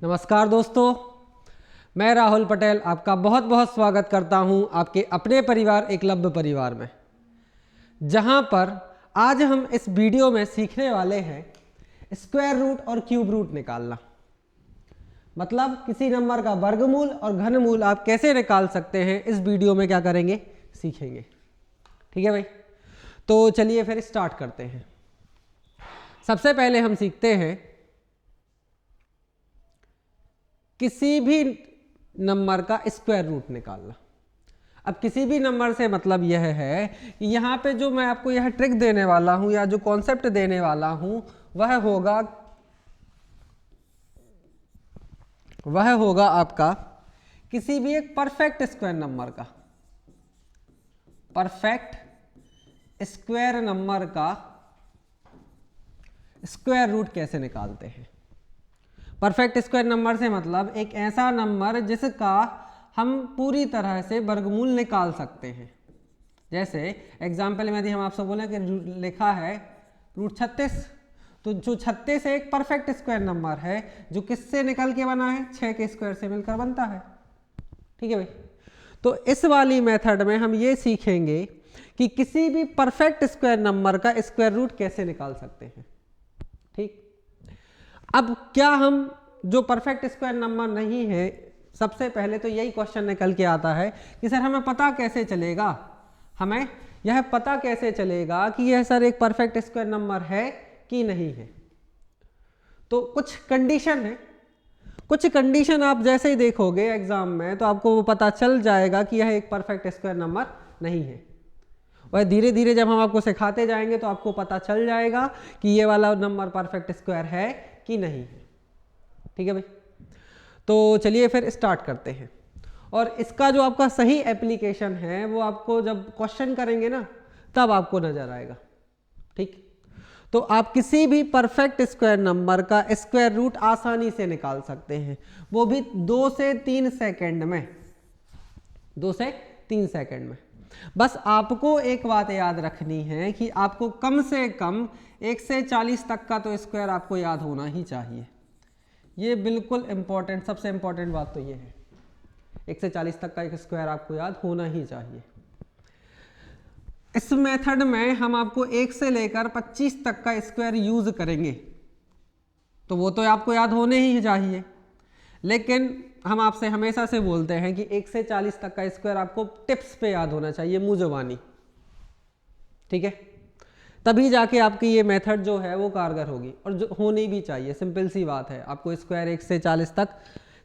नमस्कार दोस्तों, मैं राहुल पटेल आपका बहुत बहुत स्वागत करता हूं आपके अपने परिवार एकलव्य परिवार में, जहां पर आज हम इस वीडियो में सीखने वाले हैं स्क्वायर रूट और क्यूब रूट निकालना। मतलब किसी नंबर का वर्गमूल और घनमूल आप कैसे निकाल सकते हैं, इस वीडियो में क्या करेंगे, सीखेंगे। ठीक है भाई, तो चलिए फिर स्टार्ट करते हैं। सबसे पहले हम सीखते हैं किसी भी नंबर का स्क्वायर रूट निकालना। अब किसी भी नंबर से मतलब यह है कि यहाँ पे जो मैं आपको यह ट्रिक देने वाला हूं या जो कॉन्सेप्ट देने वाला हूं वह होगा आपका किसी भी एक परफेक्ट स्क्वायर नंबर का, परफेक्ट स्क्वायर नंबर का स्क्वायर रूट कैसे निकालते हैं। परफेक्ट स्क्वायर नंबर से मतलब एक ऐसा नंबर जिसका हम पूरी तरह से वर्गमूल निकाल सकते हैं। जैसे एग्जाम्पल में यदि हम आपसे बोले कि लिखा है रूट 36, तो जो 36 एक परफेक्ट स्क्वायर नंबर है जो किससे निकल के बना है, 6 के स्क्वायर से मिलकर बनता है। ठीक है भाई, तो इस वाली मेथड में हम ये सीखेंगे कि किसी भी परफेक्ट स्क्वायर नंबर का स्क्वायर रूट कैसे निकाल सकते हैं। ठीक, अब क्या हम जो परफेक्ट स्क्वायर नंबर नहीं है, सबसे पहले तो यही क्वेश्चन निकल के आता है कि सर हमें पता कैसे चलेगा, हमें यह पता कैसे चलेगा कि यह सर एक परफेक्ट स्क्वायर नंबर है कि नहीं है। तो कुछ कंडीशन है, कुछ कंडीशन आप जैसे ही देखोगे एग्जाम में तो आपको वो पता चल जाएगा कि यह एक परफेक्ट स्क्वायर नंबर नहीं है। वह धीरे धीरे जब हम आपको सिखाते जाएंगे तो आपको पता चल जाएगा कि ये वाला नंबर परफेक्ट स्क्वायर है कि नहीं है। ठीक है भाई, तो चलिए फिर स्टार्ट करते हैं। और इसका जो आपका सही एप्लीकेशन है वो आपको जब क्वेश्चन करेंगे ना तब आपको नजर आएगा। ठीक, तो आप किसी भी परफेक्ट स्क्वायर नंबर का स्क्वायर रूट आसानी से निकाल सकते हैं, वो भी 2 से 3 सेकंड में, 2 से 3 सेकंड में। बस आपको एक बात याद रखनी है कि आपको कम से कम 1 से 40 तक का तो स्क्वायर आपको याद होना ही चाहिए। ये बिल्कुल इंपॉर्टेंट, सबसे इंपॉर्टेंट बात तो ये है, 1 से 40 तक का एक स्क्वायर आपको याद होना ही चाहिए। इस मेथड में हम आपको 1 से लेकर 25 तक का स्क्वायर यूज करेंगे, तो वो तो आपको याद होने ही चाहिए। लेकिन हम आपसे हमेशा से बोलते हैं कि 1 से 40 तक का स्क्वायर आपको टिप्स पे याद होना चाहिए, मुंह जुबानी। ठीक है, तभी जाके आपकी ये मेथड जो है वो कारगर होगी, और जो होनी भी चाहिए। सिंपल सी बात है, आपको स्क्वायर 1 से 40 तक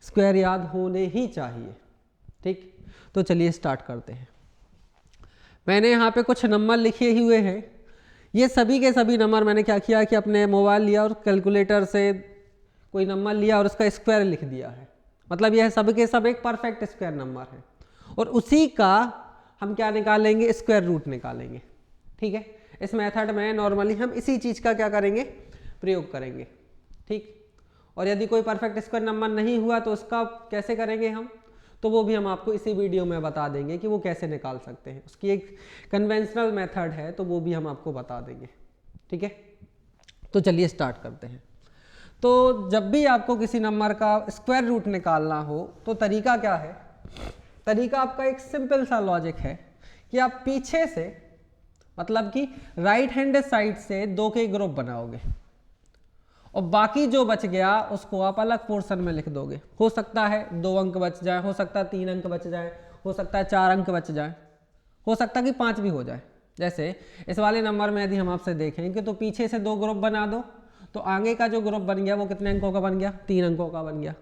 स्क्वायर याद होने ही चाहिए। ठीक, तो चलिए स्टार्ट करते हैं। मैंने यहाँ पे कुछ नंबर लिखे हुए हैं। ये सभी के सभी नंबर मैंने क्या किया कि अपने मोबाइल लिया और कैलकुलेटर से कोई नंबर लिया और उसका स्क्वायर लिख दिया है। मतलब यह सब के सब एक परफेक्ट स्क्वायर नंबर है, और उसी का हम क्या निकालेंगे, स्क्वायर रूट निकालेंगे। ठीक है, इस मेथड में नॉर्मली हम इसी चीज़ का क्या करेंगे, प्रयोग करेंगे। ठीक, और यदि कोई परफेक्ट स्क्वायर नंबर नहीं हुआ तो उसका कैसे करेंगे हम, तो वो भी हम आपको इसी वीडियो में बता देंगे कि वो कैसे निकाल सकते हैं। उसकी एक कन्वेंशनल मेथड है, तो वो भी हम आपको बता देंगे। ठीक है, तो चलिए स्टार्ट करते हैं। तो जब भी आपको किसी नंबर का स्क्वायर रूट निकालना हो तो तरीका क्या है, तरीका आपका एक सिंपल सा लॉजिक है कि आप पीछे से, मतलब कि राइट हैंड साइड से 2 के ग्रुप बनाओगे और बाकी जो बच गया उसको आप अलग पोर्शन में लिख दोगे। हो सकता है 2 अंक बच जाए, हो सकता है 3 अंक बच जाए, हो सकता है 4 अंक बच जाए, हो सकता है कि 5 भी हो जाए। जैसे इस वाले नंबर में यदि हम आपसे देखेंगे तो पीछे से 2 ग्रुप बना दो, तो आगे का जो ग्रुप बन गया वो कितने अंकों का बन गया, 3 अंकों का बन गया।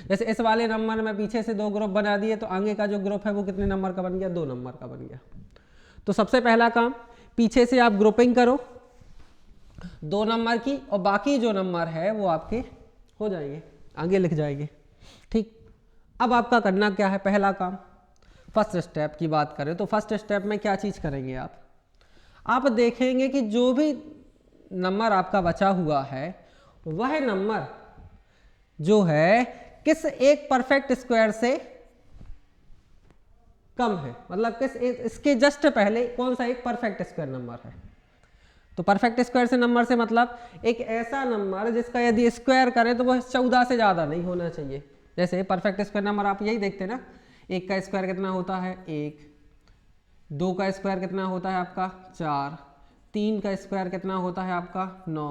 जैसे इस वाले नंबर में पीछे से 2 ग्रुप बना दिए तो आगे का जो ग्रुप है वो कितने नंबर का बन गया, 2 नंबर का बन गया। तो सबसे पहला काम, पीछे से आप ग्रुपिंग करो 2 नंबर की, और बाकी जो नंबर है वो आपके हो जाएंगे, आगे लिख जाएंगे। ठीक, अब आपका करना क्या है, पहला काम, फर्स्ट स्टेप की बात करें तो फर्स्ट स्टेप में क्या चीज़ करेंगे आप देखेंगे कि जो भी नंबर आपका बचा हुआ है वह नंबर जो है किस एक परफेक्ट स्क्वायर से कम है, मतलब किस इसके जस्ट पहले कौन सा एक परफेक्ट स्क्वायर नंबर है। तो परफेक्ट स्क्वायर से नंबर से मतलब एक ऐसा नंबर जिसका यदि स्क्वायर करें तो वह 14 से ज़्यादा नहीं होना चाहिए। जैसे परफेक्ट स्क्वायर नंबर आप यही देखते हैं ना, 1 का स्क्वायर कितना होता है 1, 2 का स्क्वायर कितना होता है आपका 4, 3 का स्क्वायर कितना होता है आपका 9,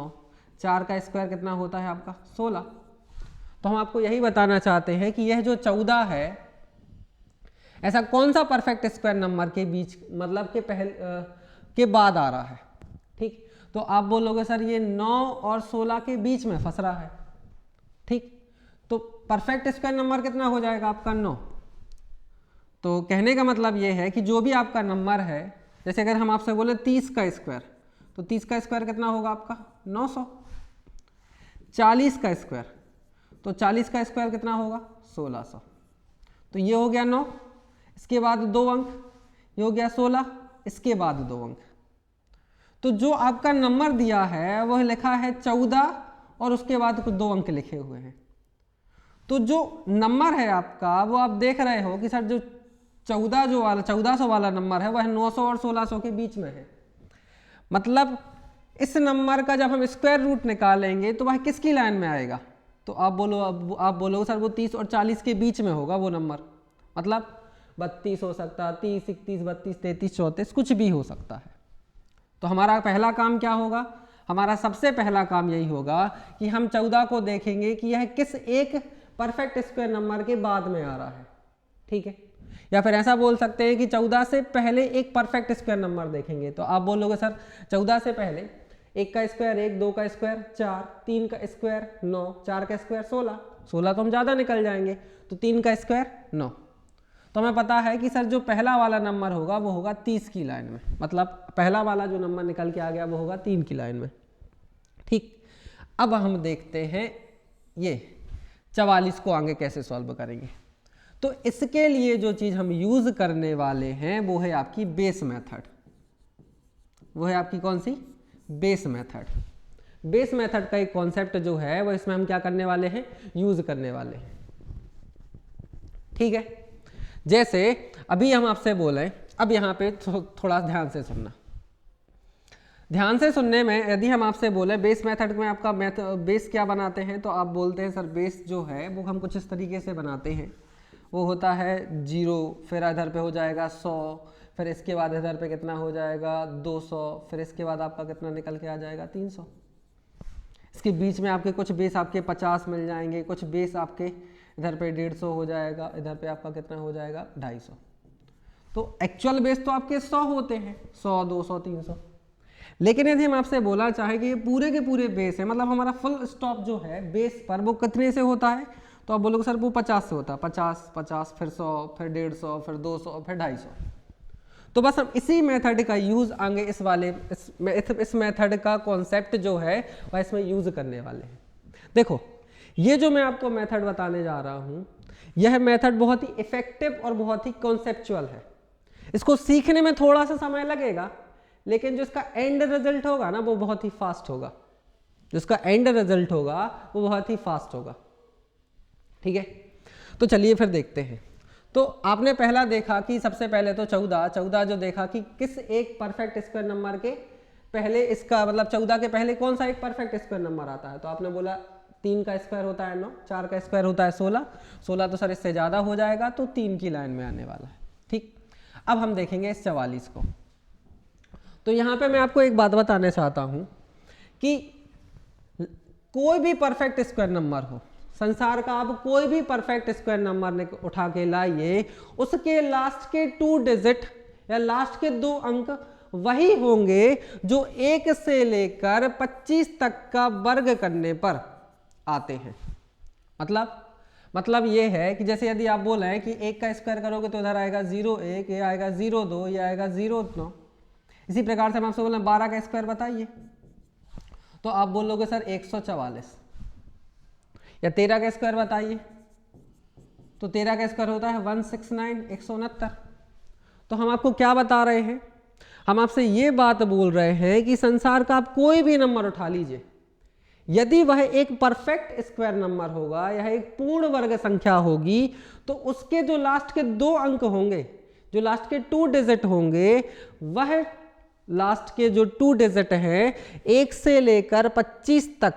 4 का स्क्वायर कितना होता है आपका 16। तो हम आपको यही बताना चाहते हैं कि यह जो 14 है, ऐसा कौन सा परफेक्ट स्क्वायर नंबर के बीच मतलब के बाद आ रहा है। ठीक, तो आप बोलोगे सर ये 9 और 16 के बीच में फंस रहा है। ठीक, तो परफेक्ट स्क्वायर नंबर कितना हो जाएगा आपका 9। तो कहने का मतलब ये है कि जो भी आपका नंबर है, जैसे अगर हम आपसे बोले 30 का स्क्वायर, तो 30 का स्क्वायर कितना होगा आपका 900। 40 का स्क्वायर, तो 40 का स्क्वायर कितना होगा 1600। तो ये हो गया 9, इसके बाद 2 अंक, ये हो गया 16, इसके बाद 2 अंक। तो जो आपका नंबर दिया है वह लिखा है 14 और उसके बाद कुछ 2 अंक लिखे हुए हैं। तो जो नंबर है आपका वो आप देख रहे हो कि सर जो 1400 वाला नंबर है वह 900 और 1600 के बीच में है। मतलब इस नंबर का जब हम स्क्वायर रूट निकालेंगे तो वह किसकी लाइन में आएगा। तो आप बोलोगे सर वो 30 और 40 के बीच में होगा वो नंबर, मतलब 32 हो सकता है, 30, 31, 32, 33, 34 कुछ भी हो सकता है। तो हमारा पहला काम क्या होगा, हमारा सबसे पहला काम यही होगा कि हम 14 को देखेंगे कि यह किस एक परफेक्ट स्क्वायर नंबर के बाद में आ रहा है। ठीक है, या फिर ऐसा बोल सकते हैं कि 14 से पहले एक परफेक्ट स्क्वायर नंबर देखेंगे। तो आप बोलोगे सर 14 से पहले 1 का स्क्वायर 1, 2 का स्क्वायर 4, 3 का स्क्वायर 9, 4 का स्क्वायर 16, 16 तो हम ज़्यादा निकल जाएंगे, तो 3 का स्क्वायर 9। तो हमें पता है कि सर जो पहला वाला नंबर होगा वो होगा 30 की लाइन में, मतलब पहला वाला जो नंबर निकल के आ गया वो होगा 3 की लाइन में। ठीक, अब हम देखते हैं ये 44 को आगे कैसे सॉल्व करेंगे। तो इसके लिए जो चीज़ हम यूज़ करने वाले हैं वो है आपकी बेस मेथड। वो है आपकी कौन सी, बेस मेथड। बेस मेथड का एक कॉन्सेप्ट जो है वो इसमें हम क्या करने वाले हैं, यूज़ करने वाले हैं। ठीक है, जैसे अभी हम आपसे बोले, अब यहाँ पे थोड़ा ध्यान से सुनना। ध्यान से सुनने में यदि हम आपसे बोले बेस मेथड में आपका बेस क्या बनाते हैं, तो आप बोलते हैं सर बेस जो है वो हम कुछ इस तरीके से बनाते हैं। वो होता है 0, फिर इधर पे हो जाएगा 100, फिर इसके बाद इधर पे कितना हो जाएगा 200, फिर इसके बाद आपका कितना निकल के आ जाएगा 300। इसके बीच में आपके कुछ बेस आपके 50 मिल जाएंगे, कुछ बेस आपके इधर पे 150 हो जाएगा, इधर पे आपका कितना हो जाएगा 250। तो एक्चुअल बेस तो आपके 100 होते हैं, 100, 200, 300। लेकिन यदि हम आपसे बोला चाहे कि ये पूरे के पूरे बेस है, मतलब हमारा फुल स्टॉप जो है बेस पर वो कितने से होता है, तो आप बोलोगे सर वो 50 से होता है। 50, 50, फिर 100, फिर 150, फिर 200, फिर 250। तो बस हम इसी मेथड का यूज़ आगे इस मेथड का कॉन्सेप्ट जो है वह इसमें यूज़ करने वाले हैं। देखो ये जो मैं आपको मेथड बताने जा रहा हूँ, यह मेथड बहुत ही इफेक्टिव और बहुत ही कॉन्सेप्चुअल है। इसको सीखने में थोड़ा सा समय लगेगा, लेकिन जो इसका एंड रिजल्ट होगा ना वो बहुत ही फास्ट होगा। जो इसका एंड रिजल्ट होगा वो बहुत ही फास्ट होगा। ठीक है, तो चलिए फिर देखते हैं। तो आपने पहला देखा कि सबसे पहले तो 14 जो देखा कि किस एक परफेक्ट स्क्वायर नंबर के पहले इसका मतलब 14 के पहले कौन सा एक परफेक्ट स्क्वायर नंबर आता है। तो आपने बोला 3 का स्क्वायर होता है 9, 4 का स्क्वायर होता है 16, 16 तो सर इससे ज़्यादा हो जाएगा, तो 3 की लाइन में आने वाला है। ठीक, अब हम देखेंगे इस 44 को। तो यहाँ पे मैं आपको एक बात बताना चाहता हूँ कि कोई भी परफेक्ट स्क्वायर नंबर हो, संसार का आप कोई भी परफेक्ट स्क्वायर नंबर उठा के लाइए, उसके लास्ट के 2 डिजिट या लास्ट के 2 अंक वही होंगे जो 1 से लेकर 25 तक का वर्ग करने पर आते हैं। मतलब ये है कि जैसे यदि आप बोल रहे हैं कि 1 का स्क्वायर करोगे तो इधर आएगा 0,1, ये आएगा 0,2, ये आएगा 0,9। इसी प्रकार से हम आपसे बोल रहे हैं 12 का स्क्वायर बताइए, तो आप बोलोगे सर 144। या 13 का स्क्वायर बताइए, तो 13 का स्क्वायर होता है 169, 169। तो हम आपको क्या बता रहे हैं, हम आपसे ये बात बोल रहे हैं कि संसार का आप कोई भी नंबर उठा लीजिए, यदि वह एक परफेक्ट स्क्वायर नंबर होगा, यह एक पूर्ण वर्ग संख्या होगी, तो उसके जो लास्ट के 2 अंक होंगे, जो लास्ट के 2 डिजिट होंगे, वह लास्ट के जो 2 डिजिट हैं 1 से लेकर 25 तक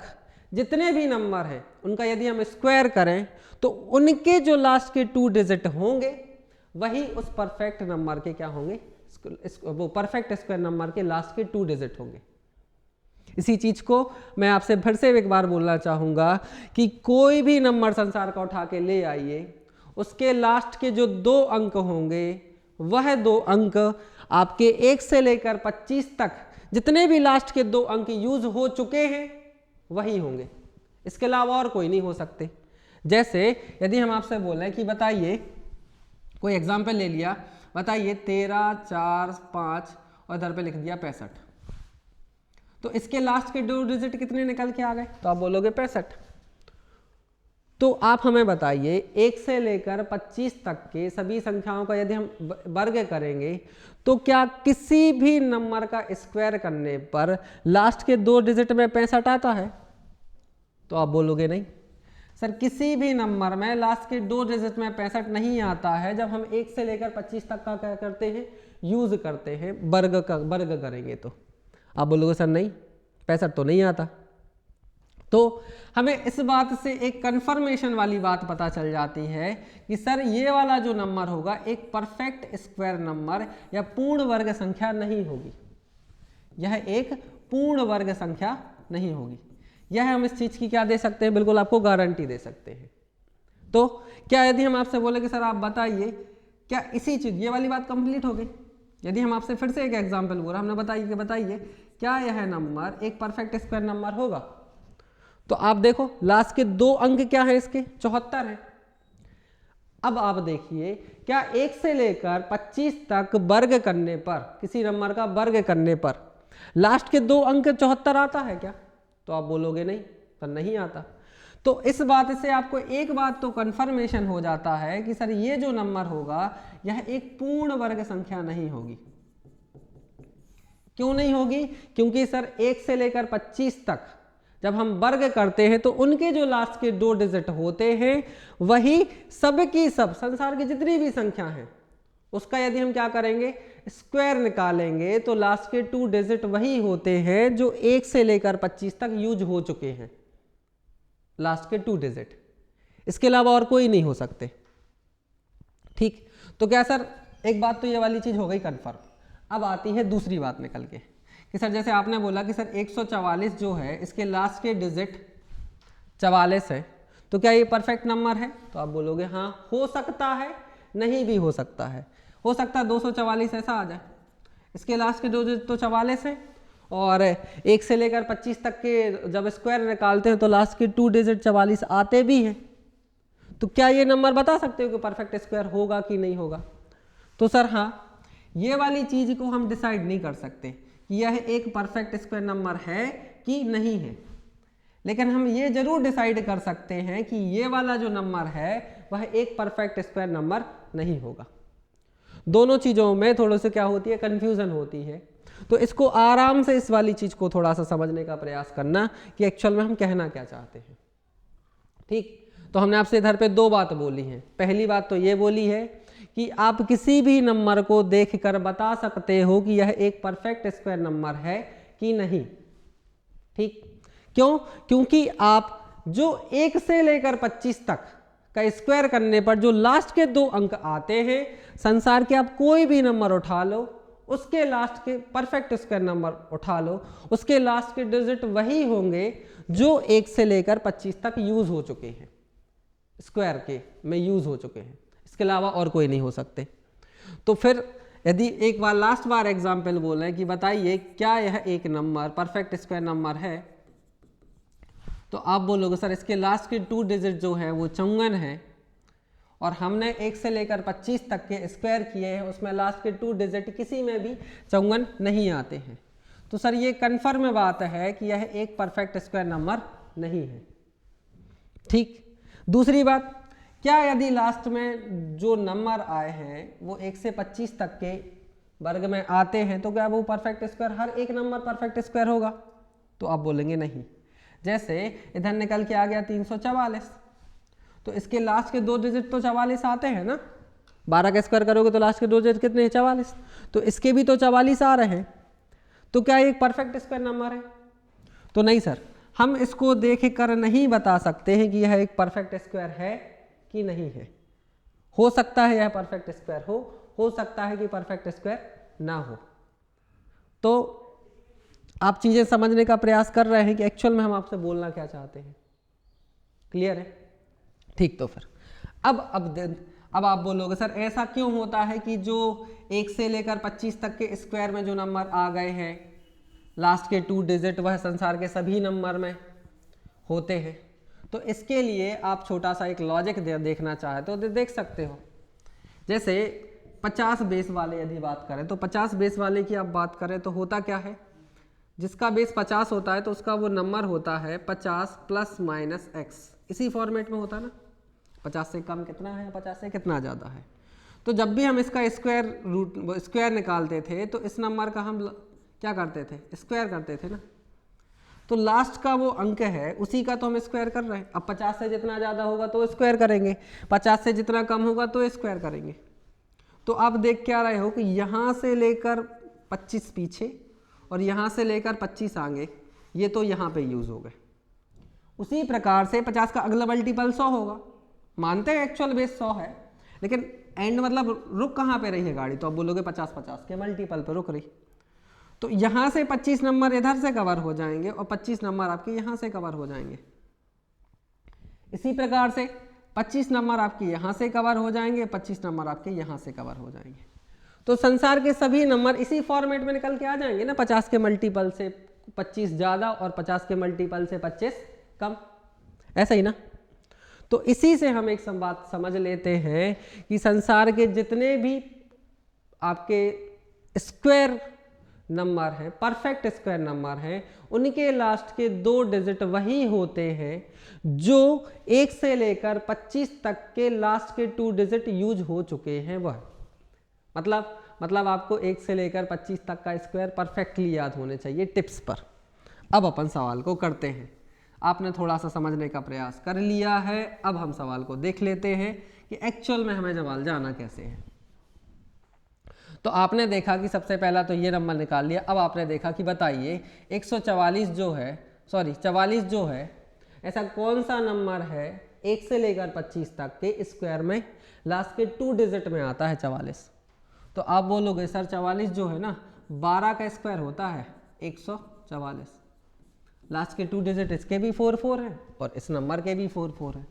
जितने भी नंबर हैं उनका यदि हम स्क्वायर करें तो उनके जो लास्ट के 2 डिजिट होंगे वही उस परफेक्ट नंबर के क्या होंगे, वो परफेक्ट स्क्वायर नंबर के लास्ट के 2 डिजिट होंगे। इसी चीज को मैं आपसे फिर से एक बार बोलना चाहूंगा कि कोई भी नंबर संसार का उठा के ले आइए, उसके लास्ट के जो 2 अंक होंगे वह 2 अंक आपके 1 से लेकर 25 तक जितने भी लास्ट के 2 अंक यूज हो चुके हैं वही होंगे, इसके अलावा और कोई नहीं हो सकते। जैसे यदि हम आपसे बोलें कि बताइए, कोई एग्जाम्पल ले लिया, बताइए 13, 4, 5 और इधर पे लिख दिया 65, तो इसके लास्ट के 2 डिजिट कितने निकल के आ गए, तो आप बोलोगे 65। तो आप हमें बताइए 1 से लेकर 25 तक के सभी संख्याओं का यदि हम वर्ग करेंगे तो क्या किसी भी नंबर का स्क्वायर करने पर लास्ट के 2 डिजिट में 65 आता है, तो आप बोलोगे नहीं सर, किसी भी नंबर में लास्ट के 2 डिजिट में 65 नहीं आता है जब हम 1 से लेकर 25 तक का क्या करते हैं, यूज करते हैं, वर्ग करेंगे तो आप बोलोगे सर नहीं 65 तो नहीं आता। तो हमें इस बात से एक कंफर्मेशन वाली बात पता चल जाती है कि सर ये वाला जो नंबर होगा एक परफेक्ट स्क्वायर नंबर या पूर्ण वर्ग संख्या नहीं होगी, यह एक पूर्ण वर्ग संख्या नहीं होगी। यह हम इस चीज की क्या दे सकते हैं, बिल्कुल आपको गारंटी दे सकते हैं। तो क्या यदि हम आपसे बोले कि सर आप बताइए क्या इसी चीज, ये वाली बात कंप्लीट हो गई। यदि हम आपसे फिर से एक एग्जांपल बोला, हमने बताइए क्या यह नंबर एक परफेक्ट स्क्वायर नंबर होगा, तो आप देखो लास्ट के 2 अंक क्या है इसके, 74 है। अब आप देखिए क्या 1 से लेकर 25 तक वर्ग करने पर, किसी नंबर का वर्ग करने पर लास्ट के 2 अंक 74 आता है क्या, तो आप बोलोगे नहीं, पर नहीं आता। तो इस बात से आपको एक बात तो कंफर्मेशन हो जाता है कि सर ये जो नंबर होगा यह एक पूर्ण वर्ग संख्या नहीं होगी। क्यों नहीं होगी, क्योंकि सर 1 से लेकर 25 तक जब हम वर्ग करते हैं तो उनके जो लास्ट के 2 डिजिट होते हैं वही सब की सब संसार की जितनी भी संख्या है उसका यदि हम क्या करेंगे, स्क्वायर निकालेंगे तो लास्ट के 2 डिजिट वही होते हैं जो 1 से लेकर 25 तक यूज हो चुके हैं, लास्ट के 2 डिजिट, इसके अलावा और कोई नहीं हो सकते। ठीक, तो क्या सर एक बात तो ये वाली चीज हो गई कंफर्म। अब आती है दूसरी बात निकल के कि सर जैसे आपने बोला कि सर 144 जो है इसके लास्ट के डिजिट 44 है, तो क्या ये परफेक्ट नंबर है, तो आप बोलोगे हाँ हो सकता है, नहीं भी हो सकता है। हो सकता है 244 ऐसा आ जाए, इसके लास्ट के 2 डिजिट तो 44 है और 1 से लेकर 25 तक के जब स्क्वायर निकालते हैं तो लास्ट के 2 डिजिट 44 आते भी हैं। तो क्या ये नंबर बता सकते हो कि परफेक्ट स्क्वायर होगा कि नहीं होगा, तो सर हाँ ये वाली चीज को हम डिसाइड नहीं कर सकते कि यह एक परफेक्ट स्क्वायर नंबर है कि नहीं है, लेकिन हम ये जरूर डिसाइड कर सकते हैं कि ये वाला जो नंबर है वह एक परफेक्ट स्क्वायर नंबर नहीं होगा। दोनों चीजों में थोड़ा सा क्या होती है, कंफ्यूजन होती है। तो इसको आराम से इस वाली चीज को थोड़ा सा समझने का प्रयास करना कि एक्चुअल में हम कहना क्या चाहते हैं। ठीक, तो हमने आपसे इधर पे 2 बात बोली हैं। पहली बात तो ये बोली है कि आप किसी भी नंबर को देखकर बता सकते हो कि यह एक परफेक्ट स्क्वायर नंबर है कि नहीं। ठीक, क्यों, क्योंकि आप जो 1 से लेकर 25 तक का स्क्वायर करने पर जो लास्ट के 2 अंक आते हैं, संसार के आप कोई भी नंबर उठा लो, उसके लास्ट के परफेक्ट स्क्वायर नंबर उठा लो, उसके लास्ट के डिजिट वही होंगे जो 1 से लेकर 25 तक यूज हो चुके हैं, स्क्वायर के में यूज हो चुके हैं, इसके अलावा और कोई नहीं हो सकते। तो फिर यदि एक बार लास्ट बार एग्जाम्पल बोले कि बताइए क्या यह एक नंबर परफेक्ट स्क्वायर नंबर है, तो आप बोलोगे सर इसके लास्ट के 2 डिजिट जो है वो 54 है और हमने 1 से लेकर 25 तक के स्क्वायर किए हैं, उसमें लास्ट के 2 डिजिट किसी में भी 54 नहीं आते हैं। तो सर ये कन्फर्म बात है कि यह एक परफेक्ट स्क्वायर नंबर नहीं है। ठीक, दूसरी बात, क्या यदि लास्ट में जो नंबर आए हैं वो 1 से 25 तक के वर्ग में आते हैं तो क्या वो परफेक्ट स्क्वायर, हर एक नंबर परफेक्ट स्क्वायर होगा, तो आप बोलेंगे नहीं। जैसे इधर निकल के आ गया 344, तो इसके लास्ट के 2 डिजिट तो 44 आते हैं ना, 12 का स्क्वायर करोगे तो लास्ट के 2 डिजिट कितने हैं, 44, तो इसके भी तो 44 आ रहे हैं। तो क्या ये एक परफेक्ट स्क्वायर नंबर है? तो नहीं सर, हम इसको देख कर नहीं बता सकते हैं कि यह एक परफेक्ट स्क्वायर है कि नहीं है। हो सकता है यह परफेक्ट स्क्वायर हो सकता है कि परफेक्ट स्क्वायर ना हो। तो आप चीजें समझने का प्रयास कर रहे हैं कि एक्चुअल में हम आपसे बोलना क्या चाहते हैं। क्लियर है? ठीक, तो फिर अब आप बोलोगे सर ऐसा क्यों होता है कि जो 1 से लेकर 25 तक के स्क्वायर में जो नंबर आ गए हैं लास्ट के 2 डिजिट वह संसार के सभी नंबर में होते हैं। तो इसके लिए आप छोटा सा एक लॉजिक देखना चाहे तो देख सकते हो। जैसे 50 बेस वाले यदि बात करें तो 50 बेस वाले की आप बात करें तो होता क्या है, जिसका बेस 50 होता है तो उसका वो नंबर होता है 50 प्लस माइनस एक्स। इसी फॉर्मेट में होता है ना, 50 से कम कितना है, 50 से कितना ज़्यादा है। तो जब भी हम इसका स्क्वायर निकालते थे तो इस नंबर का हम क्या करते थे, स्क्वायर करते थे ना। तो लास्ट का वो अंक है उसी का तो हम स्क्वायर कर रहे हैं। अब 50 से जितना ज़्यादा होगा तो स्क्वायर करेंगे, 50 से जितना कम होगा तो स्क्वायर करेंगे। तो आप देख क्या रहे हो कि यहाँ से लेकर 25 पीछे और यहाँ से लेकर 25 आगे, ये तो यहाँ पे यूज़ हो गए। उसी प्रकार से 50 का अगला मल्टीपल 100 होगा। मानते हैं एक्चुअल बेस 100 है, लेकिन एंड मतलब रुक कहाँ पे रही है गाड़ी, तो आप बोलोगे 50 के मल्टीपल पे रुक रही। तो यहाँ से 25 नंबर इधर से कवर हो जाएंगे और 25 नंबर आपके यहाँ से कवर हो जाएंगे। इसी प्रकार से 25 नंबर आपके यहाँ से कवर हो जाएंगे, 25 नंबर आपके यहाँ से कवर हो जाएंगे। तो संसार के सभी नंबर इसी फॉर्मेट में निकल के आ जाएंगे ना, 50 के मल्टीपल से 25 ज़्यादा और 50 के मल्टीपल से 25 कम, ऐसा ही ना। तो इसी से हम एक बात समझ लेते हैं कि संसार के जितने भी आपके स्क्वायर नंबर हैं, परफेक्ट स्क्वायर नंबर हैं, उनके लास्ट के 2 डिजिट वही होते हैं जो 1 से लेकर 25 तक के लास्ट के 2 डिजिट यूज हो चुके हैं। वह मतलब आपको 1 से लेकर 25 तक का स्क्वायर परफेक्टली याद होने चाहिए टिप्स पर। अब अपन सवाल को करते हैं। आपने थोड़ा सा समझने का प्रयास कर लिया है, अब हम सवाल को देख लेते हैं कि एक्चुअल में हमें सवाल जाना कैसे है। तो आपने देखा कि सबसे पहला तो ये नंबर निकाल लिया। अब आपने देखा कि बताइए 144 जो है, 44 जो है, ऐसा कौन सा नंबर है 1 से लेकर 25 तक के स्क्वायर में लास्ट के 2 डिजिट में आता है 44। तो आप बोलोगे सर 44 जो है ना 12 का स्क्वायर होता है 144। लास्ट के 2 डिजिट इसके भी 4 हैं और इस नंबर के भी 4 हैं।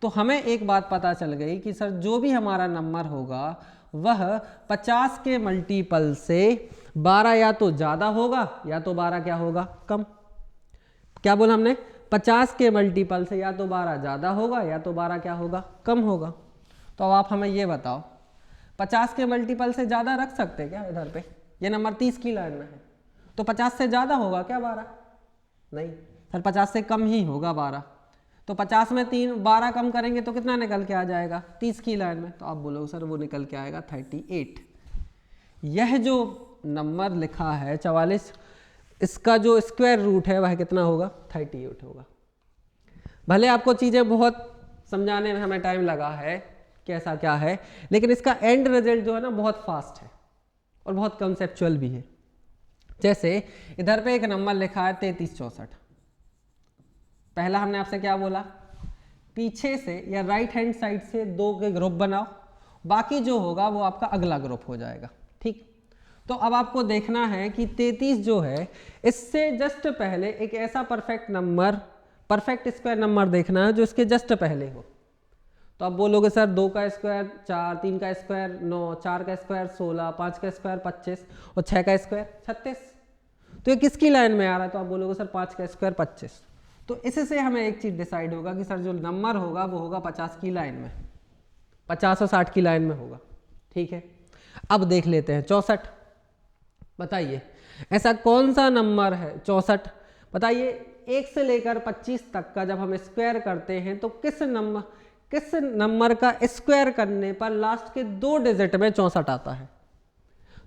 तो हमें एक बात पता चल गई कि सर जो भी हमारा नंबर होगा वह 50 के मल्टीपल से 12 या तो ज़्यादा होगा या तो 12 क्या होगा, कम। क्या बोला हमने, 50 के मल्टीपल से या तो 12 ज़्यादा होगा या तो 12 क्या होगा, कम होगा। तो अब आप हमें ये बताओ 50 के मल्टीपल से ज़्यादा रख सकते क्या इधर पे, ये नंबर 30 की लाइन में है, तो 50 से ज़्यादा होगा क्या 12? नहीं सर, 50 से कम ही होगा 12। तो 50 में 12 कम करेंगे तो कितना निकल के आ जाएगा 30 की लाइन में। तो आप बोलो सर वो निकल के आएगा 38। यह जो नंबर लिखा है 44, इसका जो स्क्वायर रूट है वह कितना होगा, 38 होगा। भले आपको चीज़ें बहुत समझाने में हमें टाइम लगा है कैसा क्या है, लेकिन इसका एंड रिजल्ट जो है ना बहुत फास्ट है और बहुत कंसेप्चुअल भी है। जैसे इधर पे एक नंबर लिखा है 3364। पहला हमने आपसे क्या बोला, पीछे से या राइट हैंड साइड से 2 के ग्रुप बनाओ, बाकी जो होगा वो आपका अगला ग्रुप हो जाएगा। ठीक, तो अब आपको देखना है कि 33 जो है इससे जस्ट पहले एक ऐसा परफेक्ट स्क्वायर नंबर देखना है जो इसके जस्ट पहले हो। तो आप बोलोगे सर 2 का स्क्वायर 4, 3 का स्क्वायर 9, 4 का स्क्वायर 16, 5 का स्क्वायर 25 और 6 का स्क्वायर 36। तो ये किसकी लाइन में आ रहा है, तो आप बोलोगे सर 5 का स्क्वायर 25। तो इससे हमें एक चीज़ डिसाइड होगा कि सर जो नंबर होगा वो होगा 50 की लाइन में, 50 और 60 की लाइन में होगा। ठीक है, अब देख लेते हैं 64। बताइए ऐसा कौन सा नंबर है 64, बताइए 1 से लेकर 25 तक का जब हम स्क्वायर करते हैं तो किस नंबर का स्क्वायर करने पर लास्ट के 2 डिजिट में 64 आता है।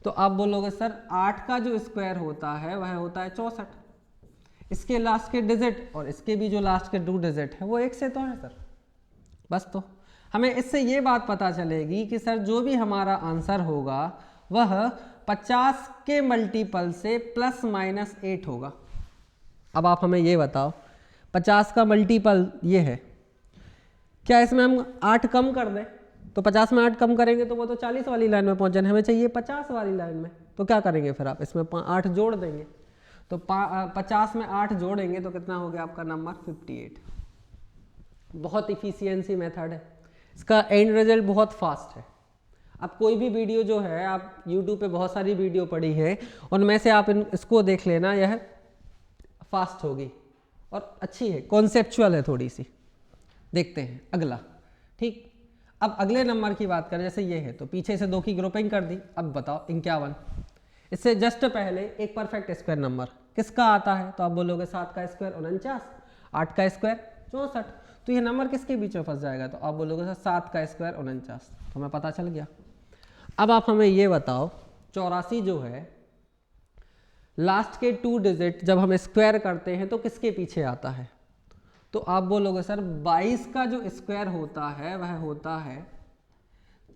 तो आप बोलोगे सर 8 का जो स्क्वायर होता है वह होता है 64। इसके लास्ट के डिजिट और इसके भी जो लास्ट के 2 डिजिट है वो 1 से तो है सर। बस तो हमें इससे ये बात पता चलेगी कि सर जो भी हमारा आंसर होगा वह 50 के मल्टीपल से +-8 होगा। अब आप हमें ये बताओ 50 का मल्टीपल ये है, क्या इसमें हम 8 कम कर दें? तो 50 में 8 कम करेंगे तो वो तो 40 वाली लाइन में पहुंच जाए, हमें चाहिए 50 वाली लाइन में। तो क्या करेंगे फिर आप इसमें 8 जोड़ देंगे, तो 50 में 8 जोड़ेंगे तो कितना हो गया आपका नंबर 58। बहुत इफिशियंसी मेथड है, इसका एंड रिजल्ट बहुत फास्ट है। अब कोई भी वीडियो जो है, आप YouTube पे बहुत सारी वीडियो पड़ी है, उनमें से आप इसको देख लेना, यह फास्ट होगी और अच्छी है, कॉन्सेप्चुअल है थोड़ी सी। देखते हैं अगला। ठीक, अब अगले नंबर की बात करें, जैसे ये है तो पीछे से 2 की ग्रुपिंग कर दी। अब बताओ 51, इससे जस्ट पहले एक परफेक्ट स्क्वायर नंबर किसका आता है? तो आप बोलोगे 7 का स्क्वायर 49, 8 का स्क्वायर 64। तो ये नंबर किसके बीच में फंस जाएगा? तो आप बोलोगे सर 7 का स्क्वायर 49। तो हमें पता चल गया। अब आप हमें ये बताओ 84 जो है, लास्ट के 2 डिजिट जब हम स्क्वायर करते हैं तो किसके पीछे आता है? तो आप बोलोगे सर 22 का जो स्क्वायर होता है वह होता है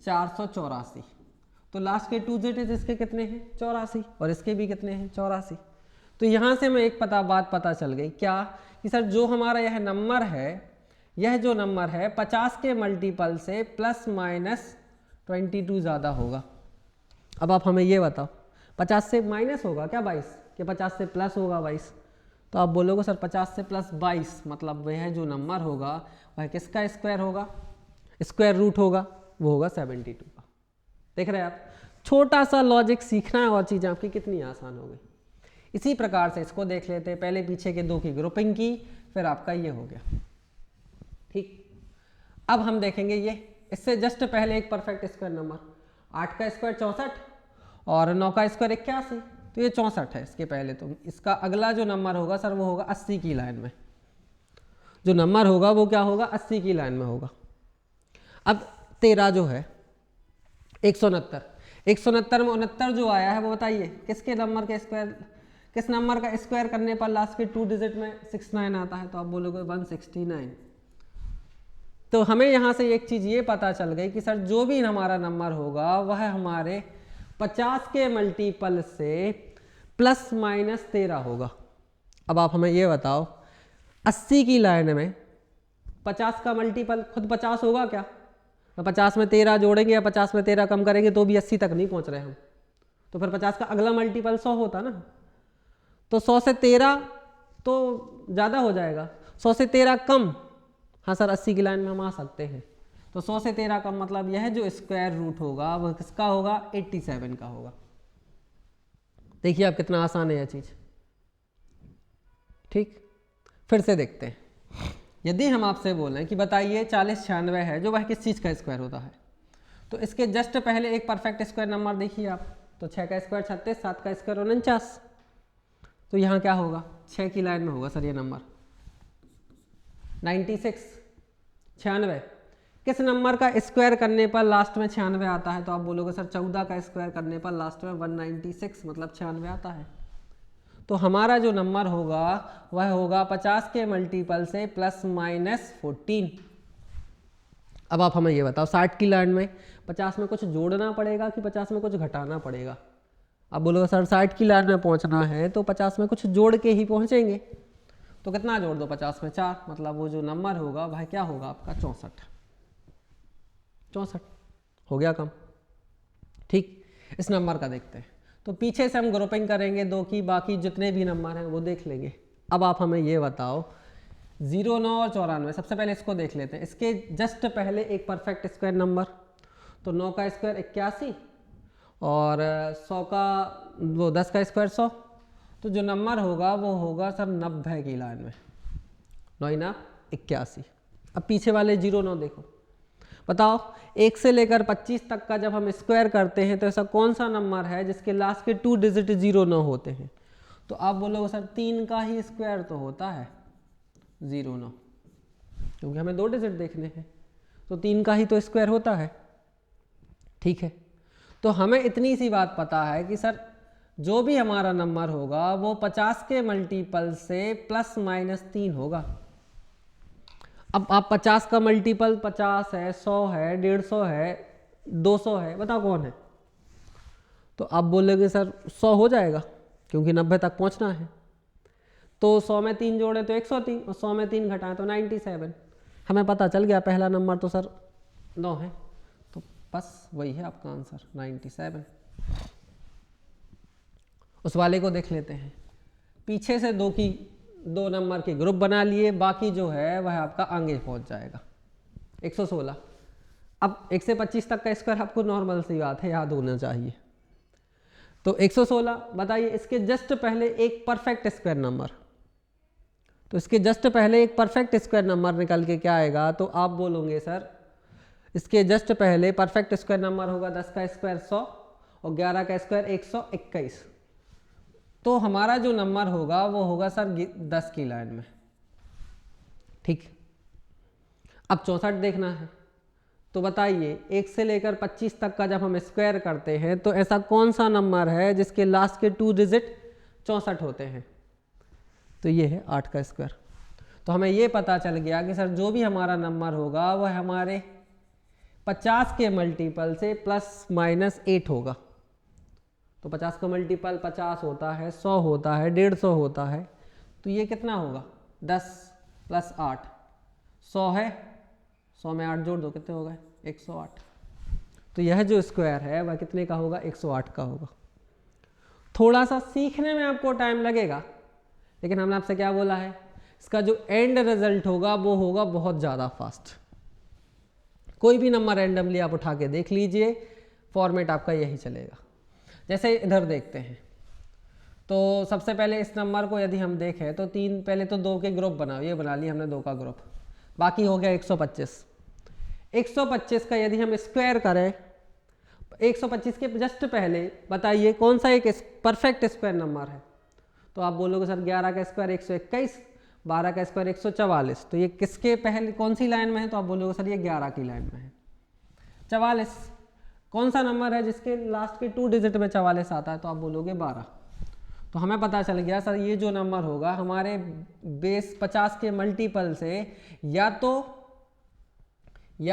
484। तो लास्ट के 2 डिजिट इसके कितने हैं? 84, और इसके भी कितने हैं? 84। तो यहाँ से हमें एक बात पता चल गई, क्या कि सर जो हमारा यह नंबर है, यह जो नंबर है 50 के मल्टीपल से +-22 ज़्यादा होगा। अब आप हमें ये बताओ 50 से माइनस होगा क्या 22, कि 50 से प्लस होगा 22? तो आप बोलोगे सर 50 से +22 मतलब वह जो नंबर होगा वह किसका स्क्वायर होगा? स्क्वायर रूट होगा, वो होगा 72 का। देख रहे हैं आप, छोटा सा लॉजिक सीखना है और चीज़ें आपकी कितनी आसान हो गई। इसी प्रकार से इसको देख लेते हैं, पहले पीछे के 2 की ग्रुपिंग की, फिर आपका ये हो गया। ठीक, अब हम देखेंगे ये, इससे जस्ट पहले एक परफेक्ट स्क्वायर नंबर, 8 का स्क्वायर 64 और 9 का स्क्वायर 81। तो ये 64 है इसके पहले। तो इसका अगला जो नंबर होगा सर वो होगा 80 की लाइन में। जो नंबर होगा वो क्या होगा? 80 की लाइन में होगा। अब 13 जो है 169, 169 में 69 जो आया है वो बताइए किसके नंबर के स्क्वायर, किस नंबर का स्क्वायर करने पर लास्ट के 2 डिजिट में 69 आता है? तो आप बोलोगे 169। तो हमें यहाँ से एक चीज़ ये पता चल गई कि सर जो भी हमारा नंबर होगा वह हमारे 50 के मल्टीपल से +-13 होगा। अब आप हमें ये बताओ 80 की लाइन में 50 का मल्टीपल खुद 50 होगा क्या? तो 50 में 13 जोड़ेंगे या 50 में 13 कम करेंगे तो भी 80 तक नहीं पहुंच रहे हम। तो फिर 50 का अगला मल्टीपल 100 होता ना। तो 100 से 13 तो ज़्यादा हो जाएगा, 100 से 13 कम। हाँ सर 80 की लाइन में हम आ सकते हैं। तो 100 से 13 कम मतलब यह जो स्क्वायर रूट होगा वह किसका होगा? 87 का होगा। देखिए आप कितना आसान है यह चीज़। ठीक, फिर से देखते हैं। यदि हम आपसे बोलें कि बताइए 40 96 है जो वह किस चीज़ का स्क्वायर होता है? तो इसके जस्ट पहले एक परफेक्ट स्क्वायर नंबर देखिए आप, तो 6 का स्क्वायर 36, 7 का स्क्वायर 49। तो यहाँ क्या होगा? 6 की लाइन में होगा सर ये नंबर 96। 96 किस नंबर का स्क्वायर करने पर लास्ट में 96 आता है? तो आप बोलोगे सर 14 का स्क्वायर करने पर लास्ट में 196 मतलब 96 आता है। तो हमारा जो नंबर होगा वह होगा 50 के मल्टीपल से +-14। अब आप हमें ये बताओ 60 की लाइन में 50 में कुछ जोड़ना पड़ेगा कि 50 में कुछ घटाना पड़ेगा? अब बोलोगे सर 60 की लाइन में पहुंचना है तो 50 में कुछ जोड़ के ही पहुंचेंगे। तो कितना जोड़ दो 50 में? 4, मतलब वो जो नंबर होगा वह क्या होगा आपका? 64। 64 हो गया कम। ठीक, इस नंबर का देखते हैं। तो पीछे से हम ग्रुपिंग करेंगे 2 की, बाकी जितने भी नंबर हैं वो देख लेंगे। अब आप हमें ये बताओ 0, 9 और 94, सबसे पहले इसको देख लेते हैं। इसके जस्ट पहले एक परफेक्ट स्क्वायर नंबर, तो 9 का स्क्वायर 81 और 100 का वो 10 का स्क्वायर 100। तो जो नंबर होगा वो होगा सर 90 की लाइन में, 9 9 81। अब पीछे वाले 0 9 देखो, बताओ 1 से लेकर 25 तक का जब हम स्क्वायर करते हैं तो ऐसा कौन सा नंबर है जिसके लास्ट के 2 डिजिट 0 9 होते हैं? तो आप बोलोगे सर 3 का ही स्क्वायर तो होता है 0 9, क्योंकि हमें 2 डिजिट देखने हैं, तो 3 का ही तो स्क्वायर होता है। ठीक है, तो हमें इतनी सी बात पता है कि सर जो भी हमारा नंबर होगा वो 50 के मल्टीपल से +-3 होगा। अब आप 50 का मल्टीपल 50 है, 100 है, 150 है, 200 है, बताओ कौन है? तो आप बोलोगे सर 100 हो जाएगा क्योंकि 90 तक पहुंचना है। तो 100 में 3 जोड़े तो 103 और 100 में 3 घटाएं तो 97। हमें पता चल गया पहला नंबर तो सर 9 है, तो बस वही है आपका आंसर 97। उस वाले को देख लेते हैं। पीछे से दो नंबर के ग्रुप बना लिए, बाकी जो है वह आपका आगे पहुंच जाएगा। 116। अब 1 से 25 तक का स्क्वायर आपको नॉर्मल सी बात है, याद होना चाहिए। तो 116 बताइए, इसके जस्ट पहले एक परफेक्ट स्क्वायर नंबर, तो इसके जस्ट पहले एक परफेक्ट स्क्वायर नंबर निकल के क्या आएगा, तो आप बोलोगे सर इसके जस्ट पहले परफेक्ट स्क्वायर नंबर होगा 10 का स्क्वायर 100 और 11 का स्क्वायर 121। तो हमारा जो नंबर होगा वो होगा सर 10 की लाइन में। ठीक, अब 64 देखना है। तो बताइए 1 से लेकर 25 तक का जब हम स्क्वायर करते हैं तो ऐसा कौन सा नंबर है जिसके लास्ट के 2 डिजिट 64 होते हैं, तो ये है 8 का स्क्वायर। तो हमें ये पता चल गया कि सर जो भी हमारा नंबर होगा वह हमारे 50 के मल्टीपल से प्लस माइनस 8 होगा। तो 50 का मल्टीपल 50 होता है, 100 होता है, 150 होता है, तो ये कितना होगा 10 प्लस 8 100 है, 100 में 8 जोड़ दो कितने हो गए 108। तो यह जो स्क्वायर है वह कितने का होगा 108 का होगा। थोड़ा सा सीखने में आपको टाइम लगेगा, लेकिन हमने आपसे क्या बोला है, इसका जो एंड रिजल्ट होगा वो होगा बहुत ज़्यादा फास्ट। कोई भी नंबर रैंडमली आप उठा के देख लीजिए, फॉर्मेट आपका यही चलेगा। जैसे इधर देखते हैं, तो सबसे पहले इस नंबर को यदि हम देखें तो पहले तो 2 के ग्रुप बनाओ, ये बना लिया हमने 2 का ग्रुप, बाकी हो गया 125। 125 का यदि हम स्क्वायर करें, 125 के जस्ट पहले बताइए कौन सा एक परफेक्ट स्क्वायर नंबर है, तो आप बोलोगे सर 11 का स्क्वायर 121, 12 का स्क्वायर 144। तो ये किसके पहले कौन सी लाइन में है, तो आप बोलोगे सर ये 11 की लाइन में है। 44 कौन सा नंबर है जिसके लास्ट के 2 डिजिट में 44 आता है, तो आप बोलोगे 12। तो हमें पता चल गया सर ये जो नंबर होगा हमारे बेस 50 के मल्टीपल से या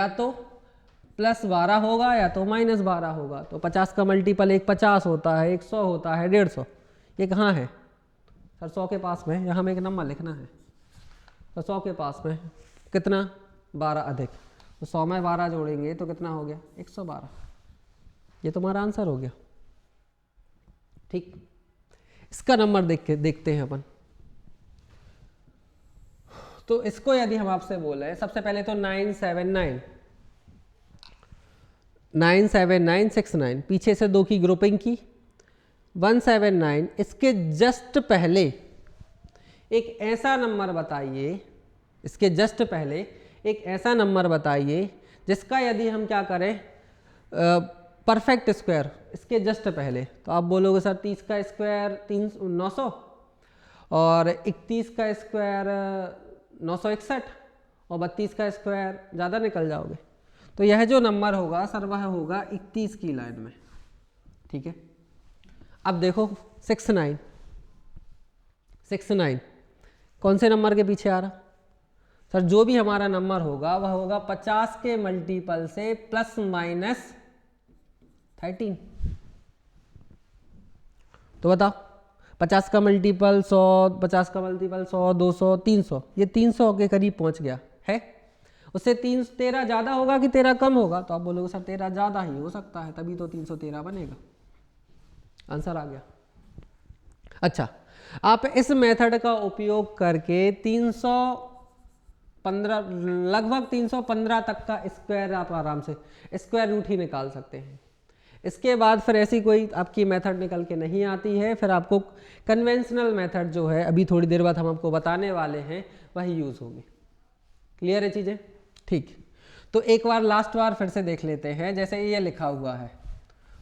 तो प्लस 12 होगा या तो माइनस 12 होगा। तो 50 का मल्टीपल एक 50 होता है, एक 100 होता है, 150। ये कहाँ है सर 100 के पास में, यहाँ हमें एक नंबर लिखना है। तो 100 के पास में कितना 12 अधिक, तो 100 में 12 जोड़ेंगे तो कितना हो गया 112। ये तुम्हारा आंसर हो गया। ठीक, इसका नंबर देखते हैं अपन। तो इसको यदि हम आपसे बोले सबसे पहले तो 97969, पीछे से 2 की ग्रुपिंग की 179। इसके जस्ट पहले एक ऐसा नंबर बताइए, इसके जस्ट पहले एक ऐसा नंबर बताइए जिसका यदि हम क्या करें परफेक्ट स्क्वायर इसके जस्ट पहले, तो आप बोलोगे सर 30 का स्क्वायर 900 और 31 का स्क्वायर 961 और 32 का स्क्वायर, ज़्यादा निकल जाओगे। तो यह जो नंबर होगा सर वह होगा 31 की लाइन में। ठीक है, अब देखो 69 कौन से नंबर के पीछे आ रहा, सर जो भी हमारा नंबर होगा वह होगा 50 के मल्टीपल से प्लस माइनस 13। तो बताओ 50 का मल्टीपल 100, 50 का मल्टीपल 100, 200, 300, ये 300 के करीब पहुंच गया है। उससे 13 ज़्यादा होगा कि 13 कम होगा, तो आप बोलोगे सर 13 ज़्यादा ही हो सकता है, तभी तो 313 बनेगा। आंसर आ गया। अच्छा, आप इस मेथड का उपयोग करके 315 लगभग 315 तक का स्क्वायर आप आराम से स्क्वायर रूट ही निकाल सकते हैं। इसके बाद फिर ऐसी कोई आपकी मेथड निकल के नहीं आती है, फिर आपको कन्वेंशनल मेथड जो है अभी थोड़ी देर बाद हम आपको बताने वाले हैं वही यूज़ होगी। क्लियर है चीज़ें? ठीक, तो एक बार लास्ट बार फिर से देख लेते हैं। जैसे ये लिखा हुआ है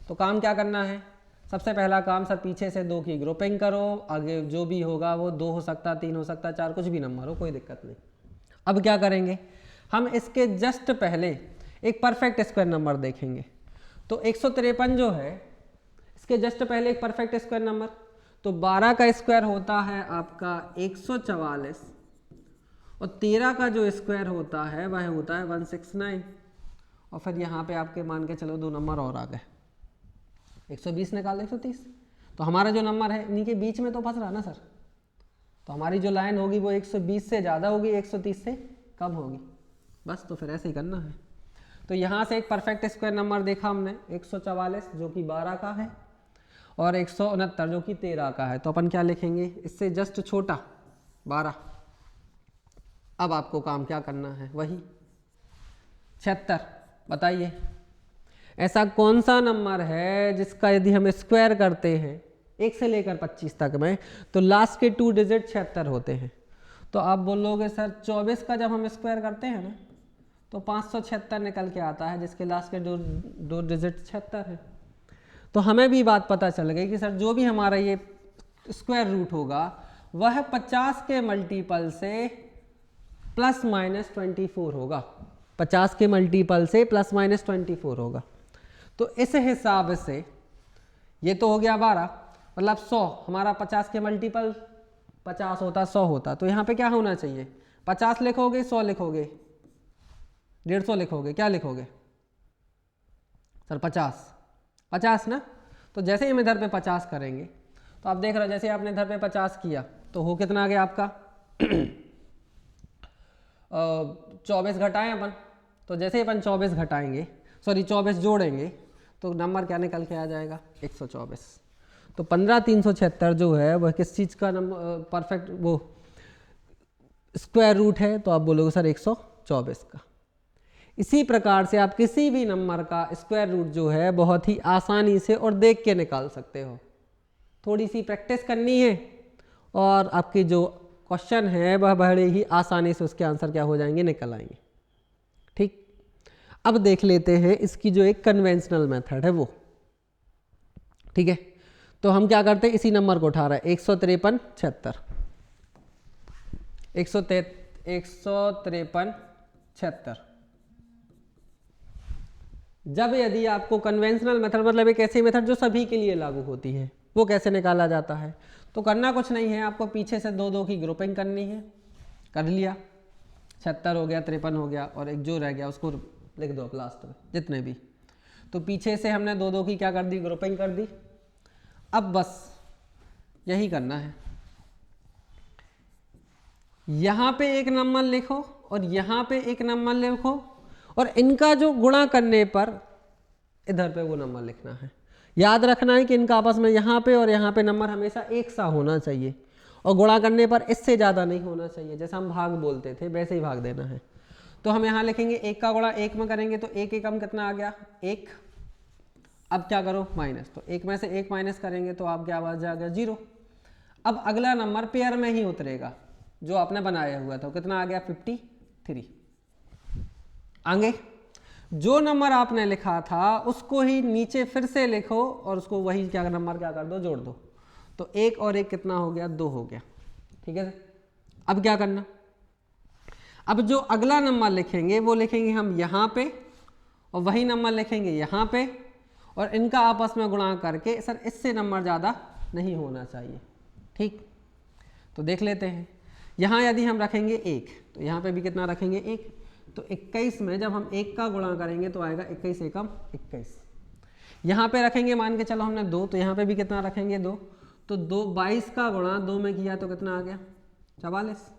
तो काम क्या करना है, सबसे पहला काम सर पीछे से 2 की ग्रुपिंग करो, आगे जो भी होगा वो 2 हो सकता, 3 हो सकता, 4, कुछ भी नंबर हो, कोई दिक्कत नहीं। अब क्या करेंगे, हम इसके जस्ट पहले एक परफेक्ट स्क्वायर नंबर देखेंगे। तो 153 जो है इसके जस्ट पहले एक परफेक्ट स्क्वायर नंबर, तो 12 का स्क्वायर होता है आपका 144 और 13 का जो स्क्वायर होता है वह होता है 169 और फिर यहाँ पे आपके मान के चलो 2 नंबर और आ गए। 120 निकाल 130, तो हमारा जो नंबर है इन्हीं के बीच में तो फंस रहा ना सर। तो हमारी जो लाइन होगी वो 120 से ज़्यादा होगी, 130 से कम होगी, बस। तो फिर ऐसे ही करना है। तो यहाँ से एक परफेक्ट स्क्वायर नंबर देखा हमने 144 जो कि 12 का है, और 169 जो कि 13 का है। तो अपन क्या लिखेंगे, इससे जस्ट छोटा 12। अब आपको काम क्या करना है, वही 76। बताइए ऐसा कौन सा नंबर है जिसका यदि हम स्क्वायर करते हैं 1 से लेकर 25 तक में तो लास्ट के 2 डिजिट 76 होते हैं। तो आप बोलोगे सर 24 का जब हम स्क्वायर करते हैं ना तो 576 निकल के आता है, जिसके लास्ट के दो डिजिट 76 है। तो हमें भी बात पता चल गई कि सर जो भी हमारा ये स्क्वायर रूट होगा वह 50 के मल्टीपल से प्लस माइनस 24 होगा, 50 के मल्टीपल से प्लस माइनस 24 होगा। तो इस हिसाब से ये तो हो गया 12, मतलब 100, हमारा 50 के मल्टीपल 50 होता, 100 होता। तो यहाँ पे क्या होना चाहिए, 50 लिखोगे, 100 लिखोगे, 150 लिखोगे, क्या लिखोगे सर 50 ना। तो जैसे ही हम इधर पे 50 करेंगे तो आप देख रहे हो जैसे आपने इधर पे 50 किया तो हो कितना आ गया आपका 24 घटाएं अपन। तो जैसे ही अपन 24 घटाएंगे, सॉरी 24 जोड़ेंगे तो नंबर क्या निकल के आ जाएगा 124। तो 15376 जो है वह किस चीज़ का नंबर परफेक्ट वो स्क्वायर रूट है, तो आप बोलोगे सर 124 का। इसी प्रकार से आप किसी भी नंबर का स्क्वायर रूट जो है बहुत ही आसानी से और देख के निकाल सकते हो। थोड़ी सी प्रैक्टिस करनी है और आपकी जो क्वेश्चन है वह बड़े ही आसानी से उसके आंसर क्या हो जाएंगे, निकल आएंगे। ठीक, अब देख लेते हैं इसकी जो एक कन्वेंशनल मेथड है वो। ठीक है, तो हम क्या करते हैं, इसी नंबर को उठा रहे हैं 153 76 153 76। जब यदि आपको कन्वेंशनल मेथड मतलब एक ऐसी मेथड जो सभी के लिए लागू होती है, वो कैसे निकाला जाता है, तो करना कुछ नहीं है, आपको पीछे से 2 की ग्रुपिंग करनी है। कर लिया, 76 हो गया, 53 हो गया, और एक जो रह गया उसको लिख दो लास्ट में, जितने भी। तो पीछे से हमने 2 की क्या कर दी, ग्रुपिंग कर दी। अब बस यही करना है, यहाँ पे एक नंबर लिखो और यहाँ पे एक नंबर लिखो, और इनका जो गुणा करने पर इधर पे वो नंबर लिखना है। याद रखना है कि इनका आपस में यहाँ पे और यहाँ पे नंबर हमेशा एक सा होना चाहिए, और गुणा करने पर इससे ज़्यादा नहीं होना चाहिए। जैसा हम भाग बोलते थे वैसे ही भाग देना है। तो हम यहाँ लिखेंगे 1 का गुणा 1 में करेंगे तो 1 एकम कितना आ गया 1। अब क्या करो माइनस, तो 1 में से 1 माइनस करेंगे तो आप क्या आ जाएगा 0। अब अगला नंबर पेयर में ही उतरेगा जो आपने बनाया हुआ था, कितना आ गया 53। आगे जो नंबर आपने लिखा था उसको ही नीचे फिर से लिखो और उसको वही क्या नंबर क्या कर दो, जोड़ दो। तो 1 और 1 कितना हो गया 2 हो गया। ठीक है, अब क्या करना, अब जो अगला नंबर लिखेंगे वो लिखेंगे हम यहाँ पे, और वही नंबर लिखेंगे यहाँ पे, और इनका आपस में गुणा करके सर इससे नंबर ज़्यादा नहीं होना चाहिए। ठीक, तो देख लेते हैं। यहाँ यदि हम रखेंगे 1 तो यहाँ पे भी कितना रखेंगे 1। तो 21 में जब हम 1 का गुणा करेंगे तो आएगा 21 एकम 21। यहाँ पे रखेंगे मान के चलो हमने 2, तो यहाँ पे भी कितना रखेंगे 2। तो 22 का गुणा 2 में किया तो कितना आ गया 44।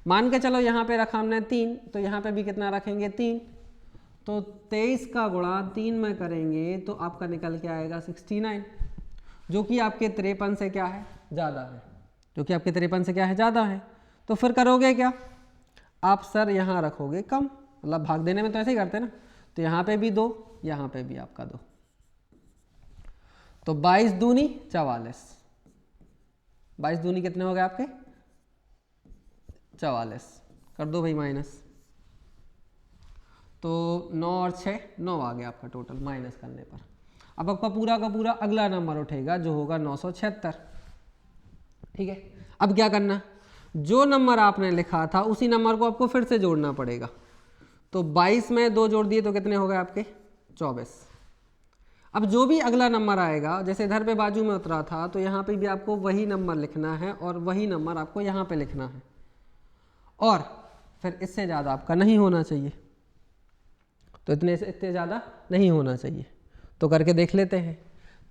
मान के चलो यहाँ पे रखा हमने 3, तो यहाँ पे भी कितना रखेंगे 3। तो 23 का गुणा 3 में करेंगे तो आपका निकल के आएगा 69, जो कि आपके 53 से क्या है ज़्यादा है, जो कि आपके 53 से क्या है ज़्यादा है। तो फिर करोगे क्या, आप सर यहाँ रखोगे कम, मतलब भाग देने में तो ऐसे ही करते हैं ना। तो यहाँ पे भी 2, यहाँ पे भी आपका 2, तो 22 दूनी 44। 22 दूनी कितने हो गए आपके 44। कर दो भाई माइनस, तो 9 और 6 9 आ गया आपका टोटल माइनस करने पर। अब आपका पूरा का पूरा अगला नंबर उठेगा जो होगा 976। ठीक है, अब क्या करना, जो नंबर आपने लिखा था उसी नंबर को आपको फिर से जोड़ना पड़ेगा। तो 22 में 2 जोड़ दिए तो कितने हो गए आपके 24। अब जो भी अगला नंबर आएगा, जैसे इधर पे बाजू में उतरा था तो यहाँ पे भी आपको वही नंबर लिखना है और वही नंबर आपको यहाँ पे लिखना है, और फिर इससे ज़्यादा आपका नहीं होना चाहिए। तो इतने ज़्यादा नहीं होना चाहिए। तो करके देख लेते हैं।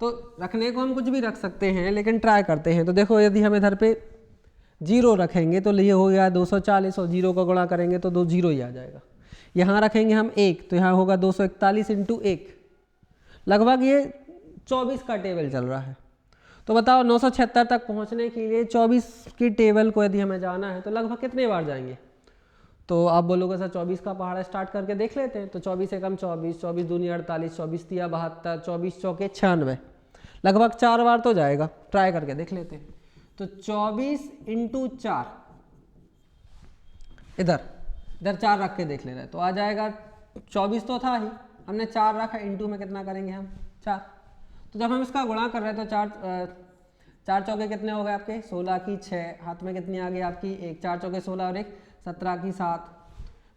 तो तो रखने को हम कुछ भी रख सकते हैं, लेकिन ट्राई करते हैं। तो देखो यदि हम इधर पे 0 रखेंगे तो ये हो गया 240, और 0 का गुणा करेंगे तो 2 0 ही आ जाएगा। यहाँ रखेंगे हम 1 तो यहाँ होगा 241 × 1, लगभग ये 24 का टेबल चल रहा है। तो बताओ 976 तक पहुँचने के लिए 24 की टेबल को यदि हमें जाना है तो लगभग कितने बार जाएंगे? तो आप बोलोगे सर 24 का पहाड़ा स्टार्ट करके देख लेते हैं। तो 24 एकम 24, 24 दूनी 48, 24 तिया 72, 24 चौके 96, लगभग 4 बार तो जाएगा। ट्राई करके देख लेते हैं। तो 24 × 4, इधर 4 रख के देख ले रहे हैं तो आ जाएगा 24 तो था ही, हमने 4 रखा, इंटू में कितना करेंगे हम 4। तो जब हम इसका गुणा कर रहे हैं तो 4 चौके कितने हो गए आपके 16 की 6, हाथ में कितनी आ गई आपकी 1, 4 चौके 16 और 1 17 की 7,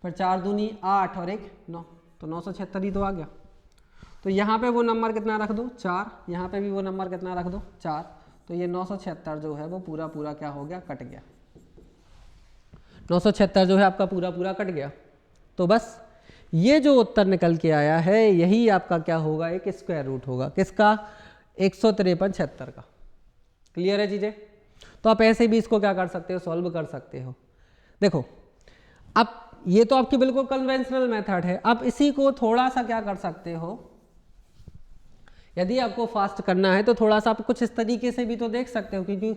फिर 4 दूनी 8 और 1 9, तो 976 ही तो आ गया। तो यहाँ पे वो नंबर कितना रख दो 4, यहाँ पे भी वो नंबर कितना रख दो 4, तो ये 976 जो है वो पूरा पूरा क्या हो गया, कट गया। 976 जो है आपका पूरा पूरा कट गया। तो बस ये जो उत्तर निकल के आया है यही आपका क्या होगा, एक स्क्वायर रूट होगा। किसका? 153 का। क्लियर है चीज़ें? तो आप ऐसे भी इसको क्या कर सकते हो, सॉल्व कर सकते हो। देखो अब ये तो आपकी बिल्कुल कन्वेंशनल मेथड है। अब इसी को थोड़ा सा क्या कर सकते हो, यदि आपको फास्ट करना है तो थोड़ा सा आप कुछ इस तरीके से भी तो देख सकते हो, क्योंकि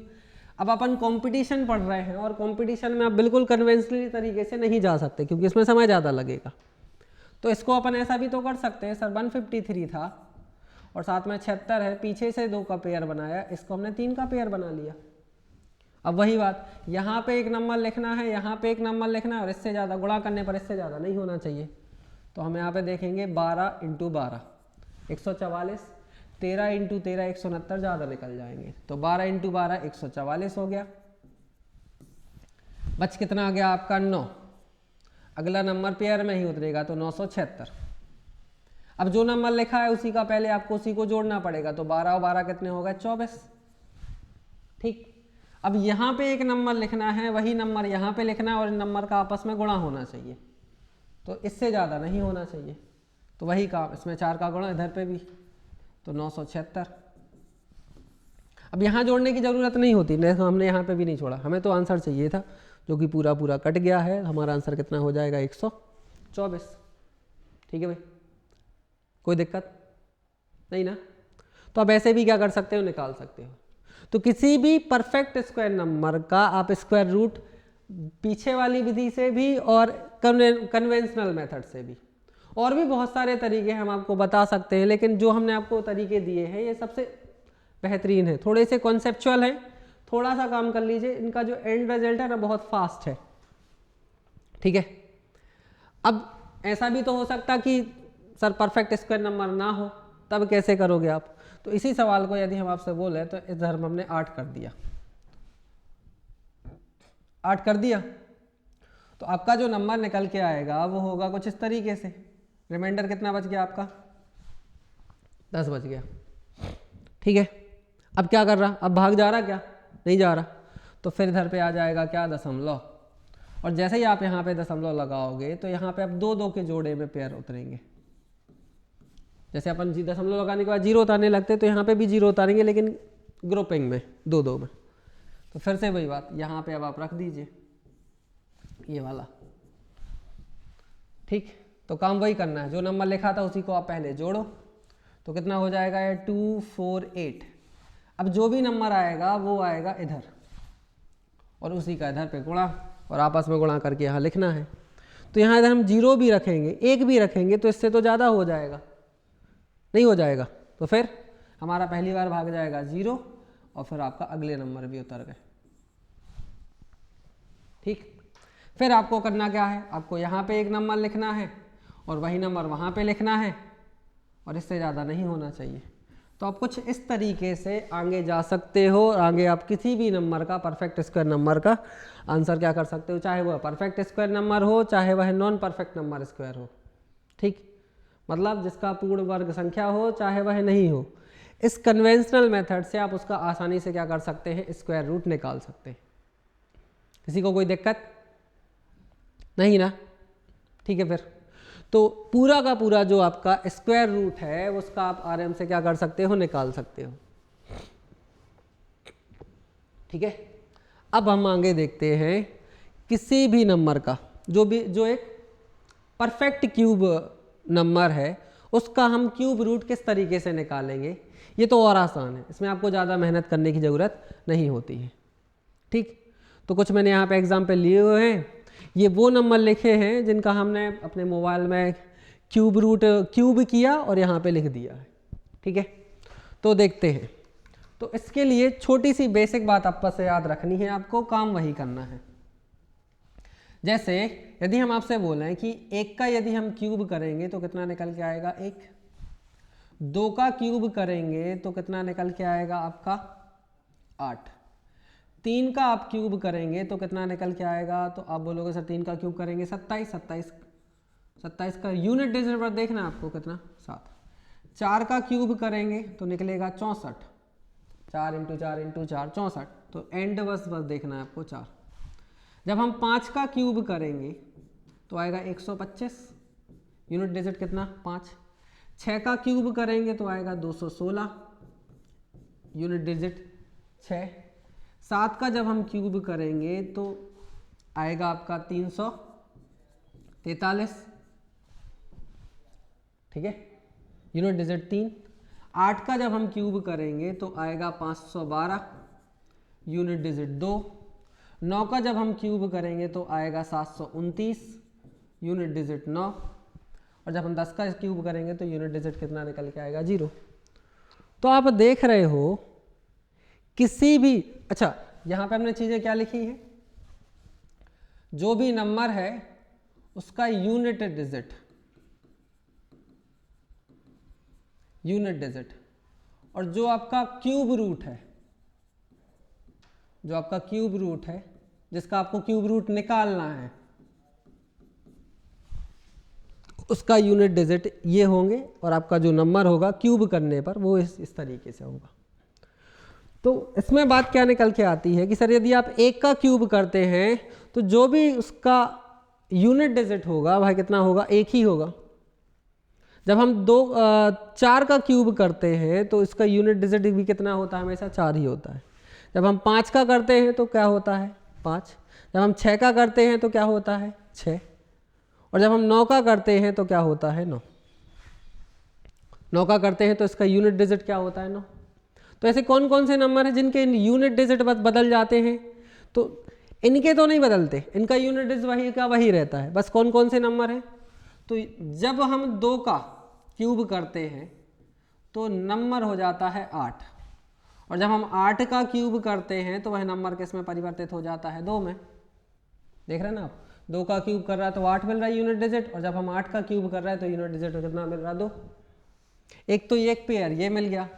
अब अपन कंपटीशन पढ़ रहे हैं और कंपटीशन में आप बिल्कुल कन्वेंशनली तरीके से नहीं जा सकते क्योंकि इसमें समय ज़्यादा लगेगा। तो इसको अपन ऐसा भी तो कर सकते हैं, सर 153 था और साथ में 76 है, पीछे से 2 का पेयर बनाया, इसको हमने 3 का पेयर बना लिया। अब वही बात, यहाँ पे एक नंबर लिखना है, यहाँ पे एक नंबर लिखना है, और इससे ज़्यादा गुणा करने पर इससे ज़्यादा नहीं होना चाहिए। तो हम यहाँ पे देखेंगे 12 × 12 144, 13 × 13 169, ज़्यादा निकल जाएंगे। तो 12 × 12 144 हो गया। बच कितना आ गया आपका 9, अगला नंबर पेयर में ही उतरेगा तो 976। अब जो नंबर लिखा है उसी का पहले आपको उसी को जोड़ना पड़ेगा, तो 12 और 12 कितने हो गए 24। ठीक, अब यहाँ पे एक नंबर लिखना है, वही नंबर यहाँ पे लिखना है और इन नंबर का आपस में गुणा होना चाहिए, तो इससे ज़्यादा नहीं होना चाहिए। तो वही काम, इसमें 4 का गुणा इधर पे भी, तो 976। अब यहाँ जोड़ने की ज़रूरत नहीं होती, हमने यहाँ पे भी नहीं छोड़ा, हमें तो आंसर चाहिए था जो कि पूरा पूरा कट गया है। हमारा आंसर कितना हो जाएगा 124। ठीक है भाई, कोई दिक्कत नहीं ना? तो अब ऐसे भी क्या कर सकते हो, निकाल सकते हो। तो किसी भी परफेक्ट स्क्वायर नंबर का आप स्क्वायर रूट पीछे वाली विधि से भी और कन्वेंशनल मेथड से भी, और भी बहुत सारे तरीके हम आपको बता सकते हैं, लेकिन जो हमने आपको तरीके दिए हैं ये सबसे बेहतरीन है। थोड़े से कॉन्सेप्चुअल हैं, थोड़ा सा काम कर लीजिए, इनका जो एंड रिजल्ट है ना बहुत फास्ट है। ठीक है, अब ऐसा भी तो हो सकता कि सर परफेक्ट स्क्वायर नंबर ना हो, तब कैसे करोगे आप? तो इसी सवाल को यदि हम आपसे बोले तो इधर हमने 8 कर दिया, 8 कर दिया, तो आपका जो नंबर निकल के आएगा वो होगा कुछ इस तरीके से। रिमाइंडर कितना बच गया आपका? 10 बच गया। ठीक है, अब क्या कर रहा, अब भाग जा रहा क्या? नहीं जा रहा, तो फिर इधर पे आ जाएगा क्या, दशमलव, और जैसे ही आप यहाँ पे दशमलव लगाओगे तो यहाँ पे अब 2 के जोड़े में पेयर उतरेंगे। जैसे अपन दशमलव लगाने के बाद 0 उतारने लगते तो यहाँ पे भी 0 उतारेंगे, लेकिन ग्रुपिंग में 2 में। तो फिर से वही बात, यहाँ पे अब आप रख दीजिए ये वाला। ठीक, तो काम वही करना है, जो नंबर लिखा था उसी को आप पहले जोड़ो, तो कितना हो जाएगा ये 248। अब जो भी नंबर आएगा वो आएगा इधर और उसी का इधर पे गुणा, और आपस में गुणा करके यहाँ लिखना है। तो यहाँ इधर हम 0 भी रखेंगे, 1 भी रखेंगे तो इससे तो ज़्यादा हो जाएगा, नहीं हो जाएगा, तो फिर हमारा पहली बार भाग जाएगा 0 और फिर आपका अगले नंबर भी उतर गए। ठीक, फिर आपको करना क्या है, आपको यहाँ पे एक नंबर लिखना है और वही नंबर वहाँ पे लिखना है, और इससे ज़्यादा नहीं होना चाहिए। तो आप कुछ इस तरीके से आगे जा सकते हो, आगे आप किसी भी नंबर का, परफेक्ट स्क्वायर नंबर का आंसर क्या कर सकते हो, चाहे वह परफेक्ट स्क्वायर नंबर हो चाहे वह नॉन परफेक्ट नंबर स्क्वायर हो। ठीक, मतलब जिसका पूर्ण वर्ग संख्या हो चाहे वह नहीं हो, इस कन्वेंशनल मेथड से आप उसका आसानी से क्या कर सकते हैं, स्क्वायर रूट निकाल सकते हैं। किसी को कोई दिक्कत नहीं ना? ठीक है, फिर तो पूरा का पूरा जो आपका स्क्वायर रूट है उसका आप RM से क्या कर सकते हो, निकाल सकते हो। ठीक है, अब हम आगे देखते हैं किसी भी नंबर का जो एक परफेक्ट क्यूब नंबर है उसका हम क्यूब रूट किस तरीके से निकालेंगे। ये तो और आसान है, इसमें आपको ज़्यादा मेहनत करने की ज़रूरत नहीं होती है। ठीक, तो कुछ मैंने यहाँ पे एग्जाम्पल लिए हुए हैं। ये वो नंबर लिखे हैं जिनका हमने अपने मोबाइल में क्यूब किया और यहाँ पे लिख दिया है। ठीक है, तो देखते हैं। तो इसके लिए छोटी सी बेसिक बात आपस से याद रखनी है, आपको काम वही करना है। जैसे यदि हम आपसे बोलें कि 1 का यदि हम क्यूब करेंगे तो कितना निकल के आएगा 1, 2 का क्यूब करेंगे तो कितना निकल के आएगा आपका 8, 3 का आप क्यूब करेंगे तो कितना निकल के आएगा, तो आप बोलोगे सर 3 का क्यूब करेंगे 27, 27 का यूनिट डिजिट पर देखना आपको कितना 7, 4 का क्यूब करेंगे तो निकलेगा 64, 4 × 4 × 4 64, तो एंड बस देखना है आपको 4। जब हम 5 का क्यूब करेंगे तो आएगा 125, यूनिट डिजिट कितना 5, 6 का क्यूब करेंगे तो आएगा 216, यूनिट डिजिट 6, 7 का जब हम क्यूब करेंगे तो आएगा आपका 343, ठीक है, यूनिट डिजिट 3, 8 का जब हम क्यूब करेंगे तो आएगा 512, यूनिट डिजिट 2, 9 का जब हम क्यूब करेंगे तो आएगा 729, यूनिट डिजिट 9, और जब हम 10 का क्यूब करेंगे तो यूनिट डिजिट कितना निकल के आएगा 0। तो आप देख रहे हो किसी भी, अच्छा यहाँ पे हमने चीज़ें क्या लिखी हैं, जो भी नंबर है उसका यूनिट डिजिट और जो आपका क्यूब रूट है, जिसका आपको क्यूब रूट निकालना है, उसका यूनिट डिजिट ये होंगे और आपका जो नंबर होगा क्यूब करने पर वो इस तरीके से होगा। तो इसमें बात क्या निकल के आती है कि सर यदि आप 1 का क्यूब करते हैं तो जो भी उसका यूनिट डिजिट होगा वह कितना होगा, 1 ही होगा। जब हम 4 का क्यूब करते हैं तो इसका यूनिट डिजिट भी कितना होता है, हमेशा 4 ही होता है। जब हम 5 का करते हैं तो क्या होता है 5, जब हम 6 का करते हैं तो क्या होता है 6, और जब हम 9 का करते हैं तो क्या होता है 9, 9 का करते हैं तो इसका यूनिट डिजिट क्या होता है 9। तो ऐसे कौन कौन से नंबर हैं जिनके यूनिट डिजिट बदल जाते हैं, तो इनके तो नहीं बदलते, इनका यूनिट डिजिट वही का वही रहता है। बस कौन कौन से नंबर हैं, तो जब हम 2 का क्यूब करते हैं तो नंबर हो जाता है 8, और जब हम 8 का क्यूब करते हैं तो वह नंबर किस में परिवर्तित हो जाता है 2 में। देख रहे हैं ना आप, 2 का क्यूब कर रहा है तो 8 मिल रहा है यूनिट डिजिट, और जब हम 8 का क्यूब कर रहे हैं तो यूनिट डिजिट कितना मिल रहा है 2। एक तो एक पेयर ये मिल गया।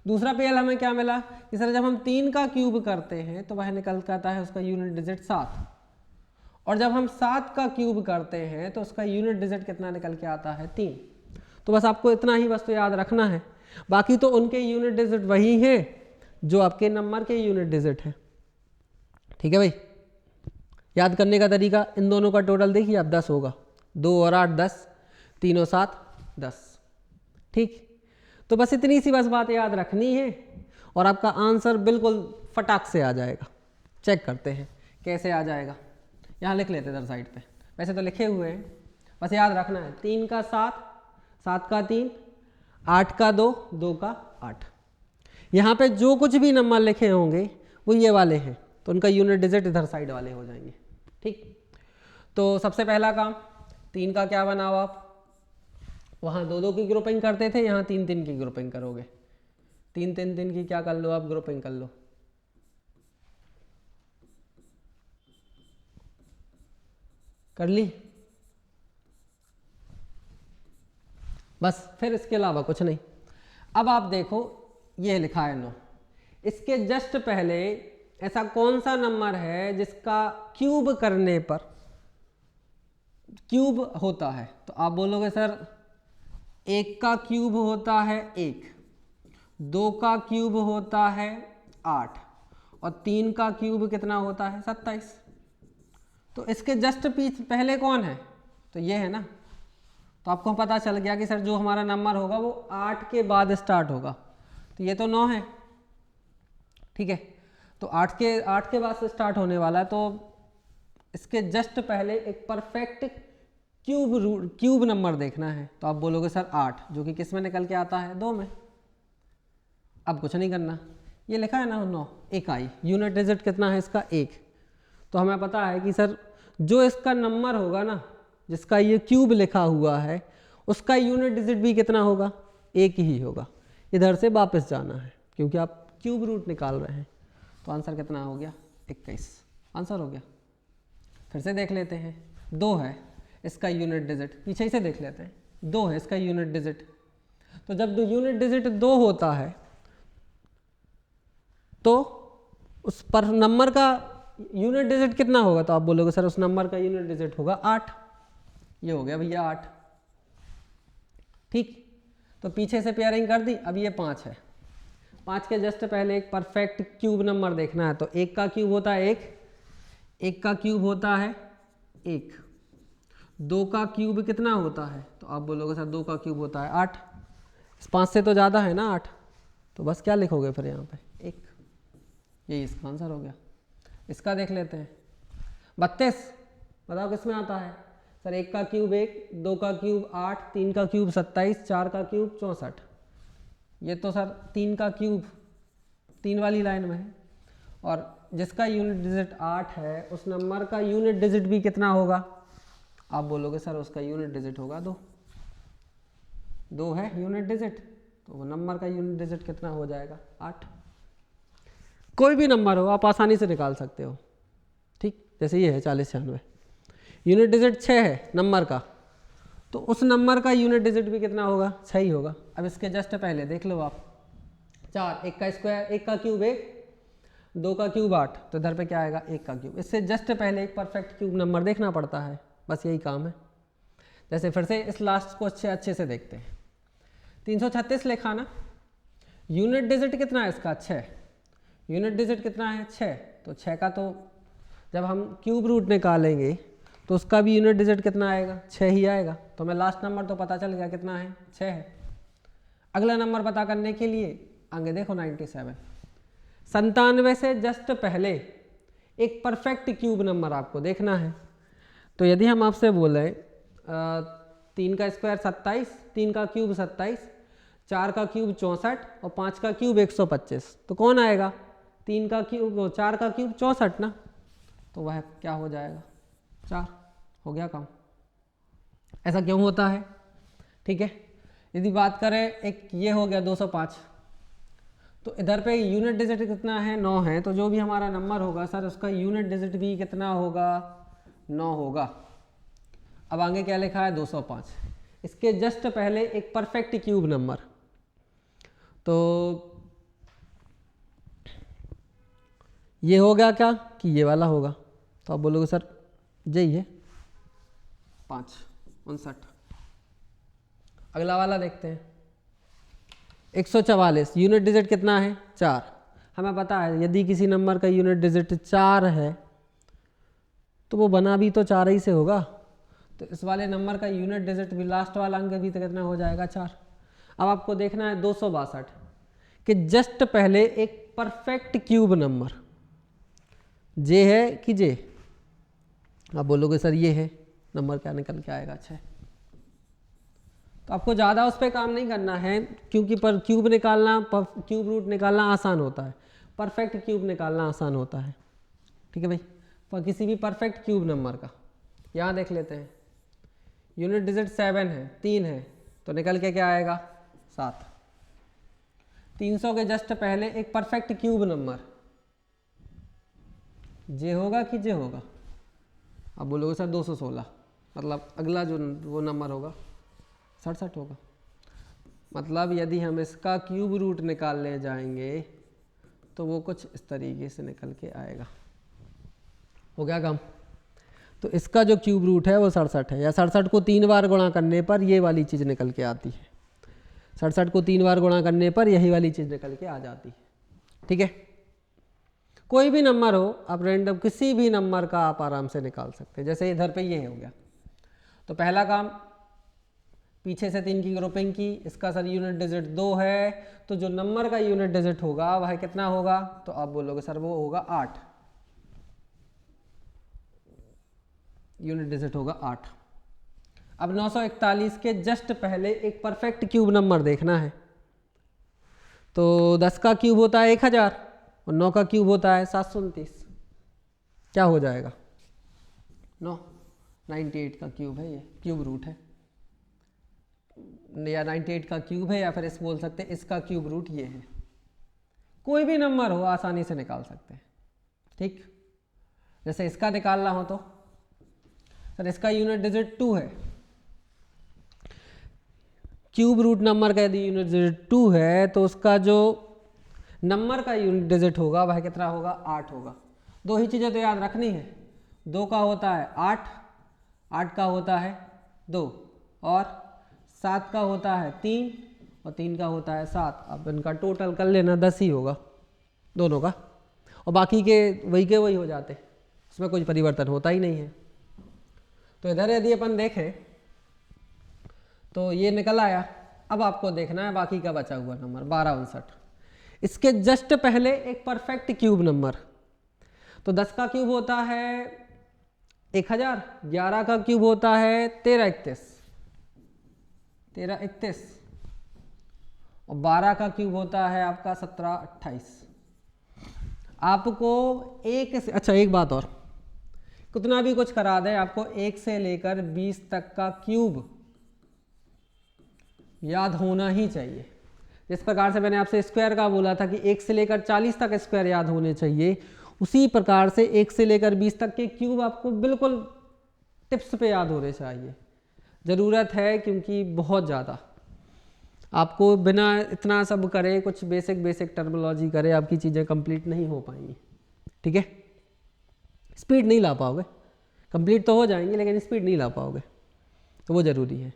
दूसरा पेयर हमें क्या मिला कि सर जब हम 3 का क्यूब करते हैं तो वह निकल के आता है उसका यूनिट डिजिट 7, और जब हम 7 का क्यूब करते हैं तो उसका यूनिट डिजिट कितना निकल के आता है 3। तो बस आपको इतना ही बस तो याद रखना है, बाकी तो उनके यूनिट डिजिट वही हैं जो आपके नंबर के यूनिट डिजिट है। ठीक है भाई, याद करने का तरीका, इन दोनों का टोटल देखिए आप 10 होगा, 2 और 8 10, 3 और 7 10। ठीक, तो बस इतनी सी बस बात याद रखनी है और आपका आंसर बिल्कुल फटाक से आ जाएगा। चेक करते हैं कैसे आ जाएगा, यहाँ लिख लेते इधर साइड पे, वैसे तो लिखे हुए हैं, बस याद रखना है 3 का 7, 7 का 3, 8 का 2, 2 का 8। यहाँ पे जो कुछ भी नंबर लिखे होंगे वो ये वाले हैं, तो उनका यूनिट डिजिट इधर साइड वाले हो जाएंगे। ठीक, तो सबसे पहला काम 3 का क्या बनाओ आप, वहाँ 2 2 की ग्रुपिंग करते थे, यहाँ 3 3 की ग्रुपिंग करोगे, 3 3 3 की क्या कर लो आप ग्रुपिंग कर लो। कर ली, बस फिर इसके अलावा कुछ नहीं। अब आप देखो ये लिखा है 9, इसके जस्ट पहले ऐसा कौन सा नंबर है जिसका क्यूब करने पर क्यूब होता है, तो आप बोलोगे सर 1 का क्यूब होता है 1, 2 का क्यूब होता है 8, और 3 का क्यूब कितना होता है 27। तो इसके जस्ट पहले कौन है, तो ये है ना, तो आपको पता चल गया कि सर जो हमारा नंबर होगा वो 8 के बाद स्टार्ट होगा। तो ये तो 9 है, ठीक है, तो 8 के बाद से स्टार्ट होने वाला है, तो इसके जस्ट पहले एक परफेक्ट क्यूब नंबर देखना है। तो आप बोलोगे सर 8, जो कि किस में निकल के आता है, 2 में। अब कुछ नहीं करना, ये लिखा है ना 9 इकाई, यूनिट डिजिट कितना है इसका 1। तो हमें पता है कि सर जो इसका नंबर होगा ना, जिसका ये क्यूब लिखा हुआ है, उसका यूनिट डिजिट भी कितना होगा, 1 ही होगा। इधर से वापस जाना है क्योंकि आप क्यूब रूट निकाल रहे हैं। तो आंसर कितना हो गया, 21 आंसर हो गया। फिर से देख लेते हैं, 2 है इसका यूनिट डिजिट, पीछे ही से देख लेते हैं, 2 है इसका यूनिट डिजिट। तो जब यूनिट डिजिट 2 होता है तो उस पर नंबर का यूनिट डिजिट कितना होगा, तो आप बोलोगे सर उस नंबर का यूनिट डिजिट होगा 8। ये हो गया भैया 8, ठीक। तो पीछे से पेयरिंग कर दी, अब ये 5 है, 5 के जस्ट पहले एक परफेक्ट क्यूब नंबर देखना है। तो 1 का क्यूब होता है 1 का क्यूब होता है 1, 2 का क्यूब कितना होता है, तो आप बोलोगे सर 2 का क्यूब होता है 8। इस 5 से तो ज़्यादा है ना 8, तो बस क्या लिखोगे फिर यहाँ पे 1, यही इसका आंसर हो गया। इसका देख लेते हैं, 32, बताओ किस में आता है सर, 1 का क्यूब 1, 2 का क्यूब 8, 3 का क्यूब 27, 4 का क्यूब 64। ये तो सर 3 का क्यूब 3 वाली लाइन में है, और जिसका यूनिट डिजिट 8 है उस नंबर का यूनिट डिजिट भी कितना होगा, आप बोलोगे सर उसका यूनिट डिजिट होगा 2, 2 है यूनिट डिजिट, तो वो नंबर का यूनिट डिजिट कितना हो जाएगा 8। कोई भी नंबर हो आप आसानी से निकाल सकते हो, ठीक। जैसे ये है 4096, यूनिट डिजिट 6 है नंबर का, तो उस नंबर का यूनिट डिजिट भी कितना होगा, 6 ही होगा। अब इसके जस्ट पहले देख लो आप, 4, 1 का स्क्वायर, 1 का क्यूब 1, 2 का क्यूब 8, तो इधर पे क्या आएगा 1 का क्यूब। इससे जस्ट पहले एक परफेक्ट क्यूब नंबर देखना पड़ता है, बस यही काम है। जैसे फिर से इस लास्ट को अच्छे से देखते हैं, 336 लिखा ना, यूनिट डिजिट कितना है इसका 6, यूनिट डिजिट कितना है 6, तो 6 का तो जब हम क्यूब रूट निकालेंगे तो उसका भी यूनिट डिजिट कितना आएगा, 6 ही आएगा। तो हमें लास्ट नंबर तो पता चल गया कितना है, 6 है। अगला नंबर पता करने के लिए आगे देखो 97, 97 से जस्ट पहले एक परफेक्ट क्यूब नंबर आपको देखना है। तो यदि हम आपसे बोले 3 का स्क्वायर 27, 3 का क्यूब 27, 4 का क्यूब 64 और 5 का क्यूब 125, तो कौन आएगा, 3 का क्यूब 4 का क्यूब 64 ना, तो वह क्या हो जाएगा 4, हो गया काम। ऐसा क्यों होता है, ठीक है। यदि बात करें एक ये हो गया 205, तो इधर पे यूनिट डिजिट कितना है 9 है, तो जो भी हमारा नंबर होगा सर उसका यूनिट डिजिट भी कितना होगा 9 होगा। अब आगे क्या लिखा है 205, इसके जस्ट पहले एक परफेक्ट क्यूब नंबर, तो ये होगा क्या कि ये वाला होगा, तो आप बोलोगे सर यही है 5, 59। अगला वाला देखते हैं 144, यूनिट डिजिट कितना है 4। हमें पता है यदि किसी नंबर का यूनिट डिजिट 4 है तो वो बना भी तो 4 ही से होगा, तो इस वाले नंबर का यूनिट डिजिट भी लास्ट वाला अंक भी तो कितना हो जाएगा 4। अब आपको देखना है 262 कि जस्ट पहले एक परफेक्ट क्यूब नंबर जे है कि जे, आप बोलोगे सर ये है, नंबर क्या निकल के आएगा 6। तो आपको ज़्यादा उस पर काम नहीं करना है क्योंकि पर क्यूब निकालना, क्यूब रूट निकालना आसान होता है, परफेक्ट क्यूब निकालना आसान होता है, ठीक है भाई। पर किसी भी परफेक्ट क्यूब नंबर का यहाँ देख लेते हैं, यूनिट डिजिट 7 है, 3 है, तो निकल के क्या आएगा 7। 300 के जस्ट पहले एक परफेक्ट क्यूब नंबर जे होगा कि जे होगा, आप बोलोगे सर 216, मतलब अगला जो वो नंबर होगा 67 होगा। मतलब यदि हम इसका क्यूब रूट निकालने जाएंगे तो वो कुछ इस तरीके से निकल के आएगा, हो गया काम। तो इसका जो क्यूब रूट है वो 67 है, या 67 को 3 बार गुणा करने पर ये वाली चीज़ निकल के आती है, 67 को 3 बार गुणा करने पर यही वाली चीज़ निकल के आ जाती है, ठीक है। कोई भी नंबर हो, आप रैंडम किसी भी नंबर का आप आराम से निकाल सकते हैं। जैसे इधर पे ये हो गया, तो पहला काम पीछे से 3 की ग्रुपिंग की, इसका सर यूनिट डिजिट 2 है, तो जो नंबर का यूनिट डिजिट होगा वह कितना होगा, तो आप बोलोगे सर वो होगा 8, यूनिट डिजिट होगा 8। अब 941 के जस्ट पहले एक परफेक्ट क्यूब नंबर देखना है, तो 10 का क्यूब होता है 1000 और 9 का क्यूब होता है 729, क्या हो जाएगा 9, 98 का क्यूब है, ये क्यूब रूट है, या 98 का क्यूब है, या फिर इस बोल सकते हैं इसका क्यूब रूट ये है। कोई भी नंबर हो आसानी से निकाल सकते हैं, ठीक। जैसे इसका निकालना हो तो सर इसका यूनिट डिजिट 2 है, क्यूब रूट नंबर का यदि यूनिट डिजिट 2 है तो उसका जो नंबर का यूनिट डिजिट होगा वह कितना होगा, 8 होगा। दो ही चीज़ें तो याद रखनी है, 2 का होता है 8, 8 का होता है 2, और 7 का होता है 3, और 3 का होता है 7। अब इनका टोटल कर लेना 10 ही होगा दोनों का, और बाकी के वही हो जाते, इसमें कोई परिवर्तन होता ही नहीं है। तो इधर यदि अपन देखें तो ये निकल आया। अब आपको देखना है बाकी का बचा हुआ नंबर 1259, इसके जस्ट पहले एक परफेक्ट क्यूब नंबर, तो 10 का क्यूब होता है 1000, 11 का क्यूब होता है 1331, और 12 का क्यूब होता है आपका 1728। आपको एक से, अच्छा एक बात और, कितना भी कुछ करा दे आपको 1 से लेकर 20 तक का क्यूब याद होना ही चाहिए। जिस प्रकार से मैंने आपसे स्क्वायर का बोला था कि 1 से लेकर 40 तक स्क्वायर याद होने चाहिए, उसी प्रकार से 1 से लेकर 20 तक के क्यूब आपको बिल्कुल टिप्स पे याद होने चाहिए। ज़रूरत है क्योंकि बहुत ज़्यादा आपको बिना इतना सब करे, कुछ बेसिक टर्मिनोलॉजी करे, आपकी चीज़ें कंप्लीट नहीं हो पाएंगी, ठीक है। स्पीड नहीं ला पाओगे, कंप्लीट तो हो जाएंगी लेकिन स्पीड नहीं ला पाओगे, तो वो ज़रूरी है।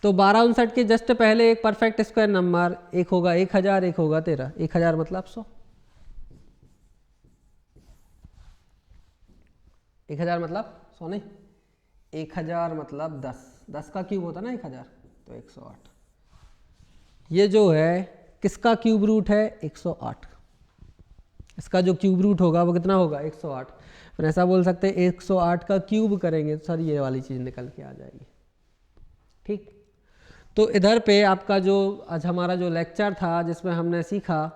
तो 1259 के जस्ट पहले एक परफेक्ट स्क्वायर नंबर, एक होगा 1000, एक होगा 13। 1000 मतलब 100, 1000 मतलब 100 नहीं, 1000 मतलब 10, 10 का क्यूब होता ना 1000, तो 108। ये जो है किसका क्यूब रूट है, 108। इसका जो क्यूब रूट होगा वो कितना होगा, 108। फिर ऐसा बोल सकते हैं 108 का क्यूब करेंगे तो सर ये वाली चीज़ निकल के आ जाएगी, ठीक। तो इधर पे आपका जो आज हमारा जो लेक्चर था जिसमें हमने सीखा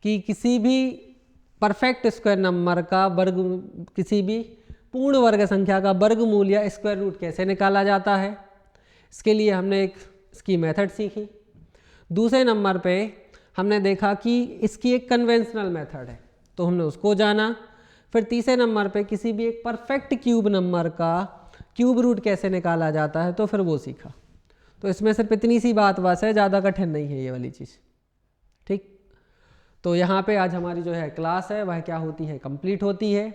कि किसी भी परफेक्ट स्क्वायर नंबर का वर्ग, किसी भी पूर्ण वर्ग संख्या का वर्गमूल या स्क्वायर रूट कैसे निकाला जाता है, इसके लिए हमने एक इसकी मेथड सीखी। दूसरे नंबर पे हमने देखा कि इसकी एक कन्वेंशनल मेथड है, तो हमने उसको जाना। फिर तीसरे नंबर पे किसी भी एक परफेक्ट क्यूब नंबर का क्यूब रूट कैसे निकाला जाता है, तो फिर वो सीखा। तो इसमें सिर्फ इतनी सी बात बस है, ज़्यादा कठिन नहीं है ये वाली चीज़, ठीक। तो यहाँ पे आज हमारी जो है क्लास है वह क्या होती है, कंप्लीट होती है,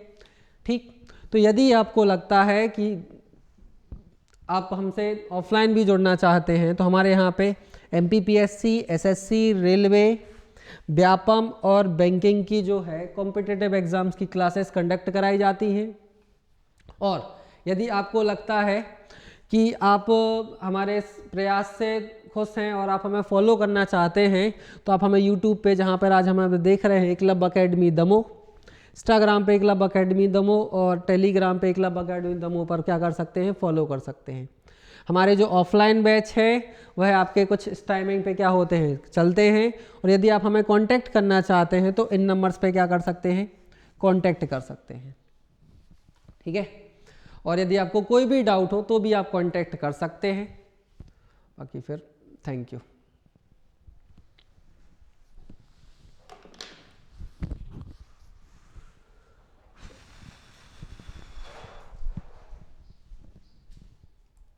ठीक। तो यदि आपको लगता है कि आप हमसे ऑफलाइन भी जुड़ना चाहते हैं तो हमारे यहाँ पे MPPSC, SSC, रेलवे, व्यापम और बैंकिंग की जो है कॉम्पिटिटिव एग्ज़ाम्स की क्लासेस कंडक्ट कराई जाती हैं। और यदि आपको लगता है कि आप हमारे इस प्रयास से खुश हैं और आप हमें फॉलो करना चाहते हैं, तो आप हमें यूट्यूब पे, जहाँ पर आज हमें देख रहे हैं, एकलव्य अकेडमी दमोह, इंस्टाग्राम पे एकलव्य अकेडमी दमोह और टेलीग्राम पे एकलव्य अकेडमी दमोह पर क्या कर सकते हैं, फॉलो कर सकते हैं। हमारे जो ऑफलाइन बैच है वह आपके कुछ इस टाइमिंग पे क्या होते हैं, चलते हैं। और यदि आप हमें कांटेक्ट करना चाहते हैं तो इन नंबर्स पे क्या कर सकते हैं, कांटेक्ट कर सकते हैं, ठीक है। और यदि आपको कोई भी डाउट हो तो भी आप कांटेक्ट कर सकते हैं। बाकी फिर थैंक यू।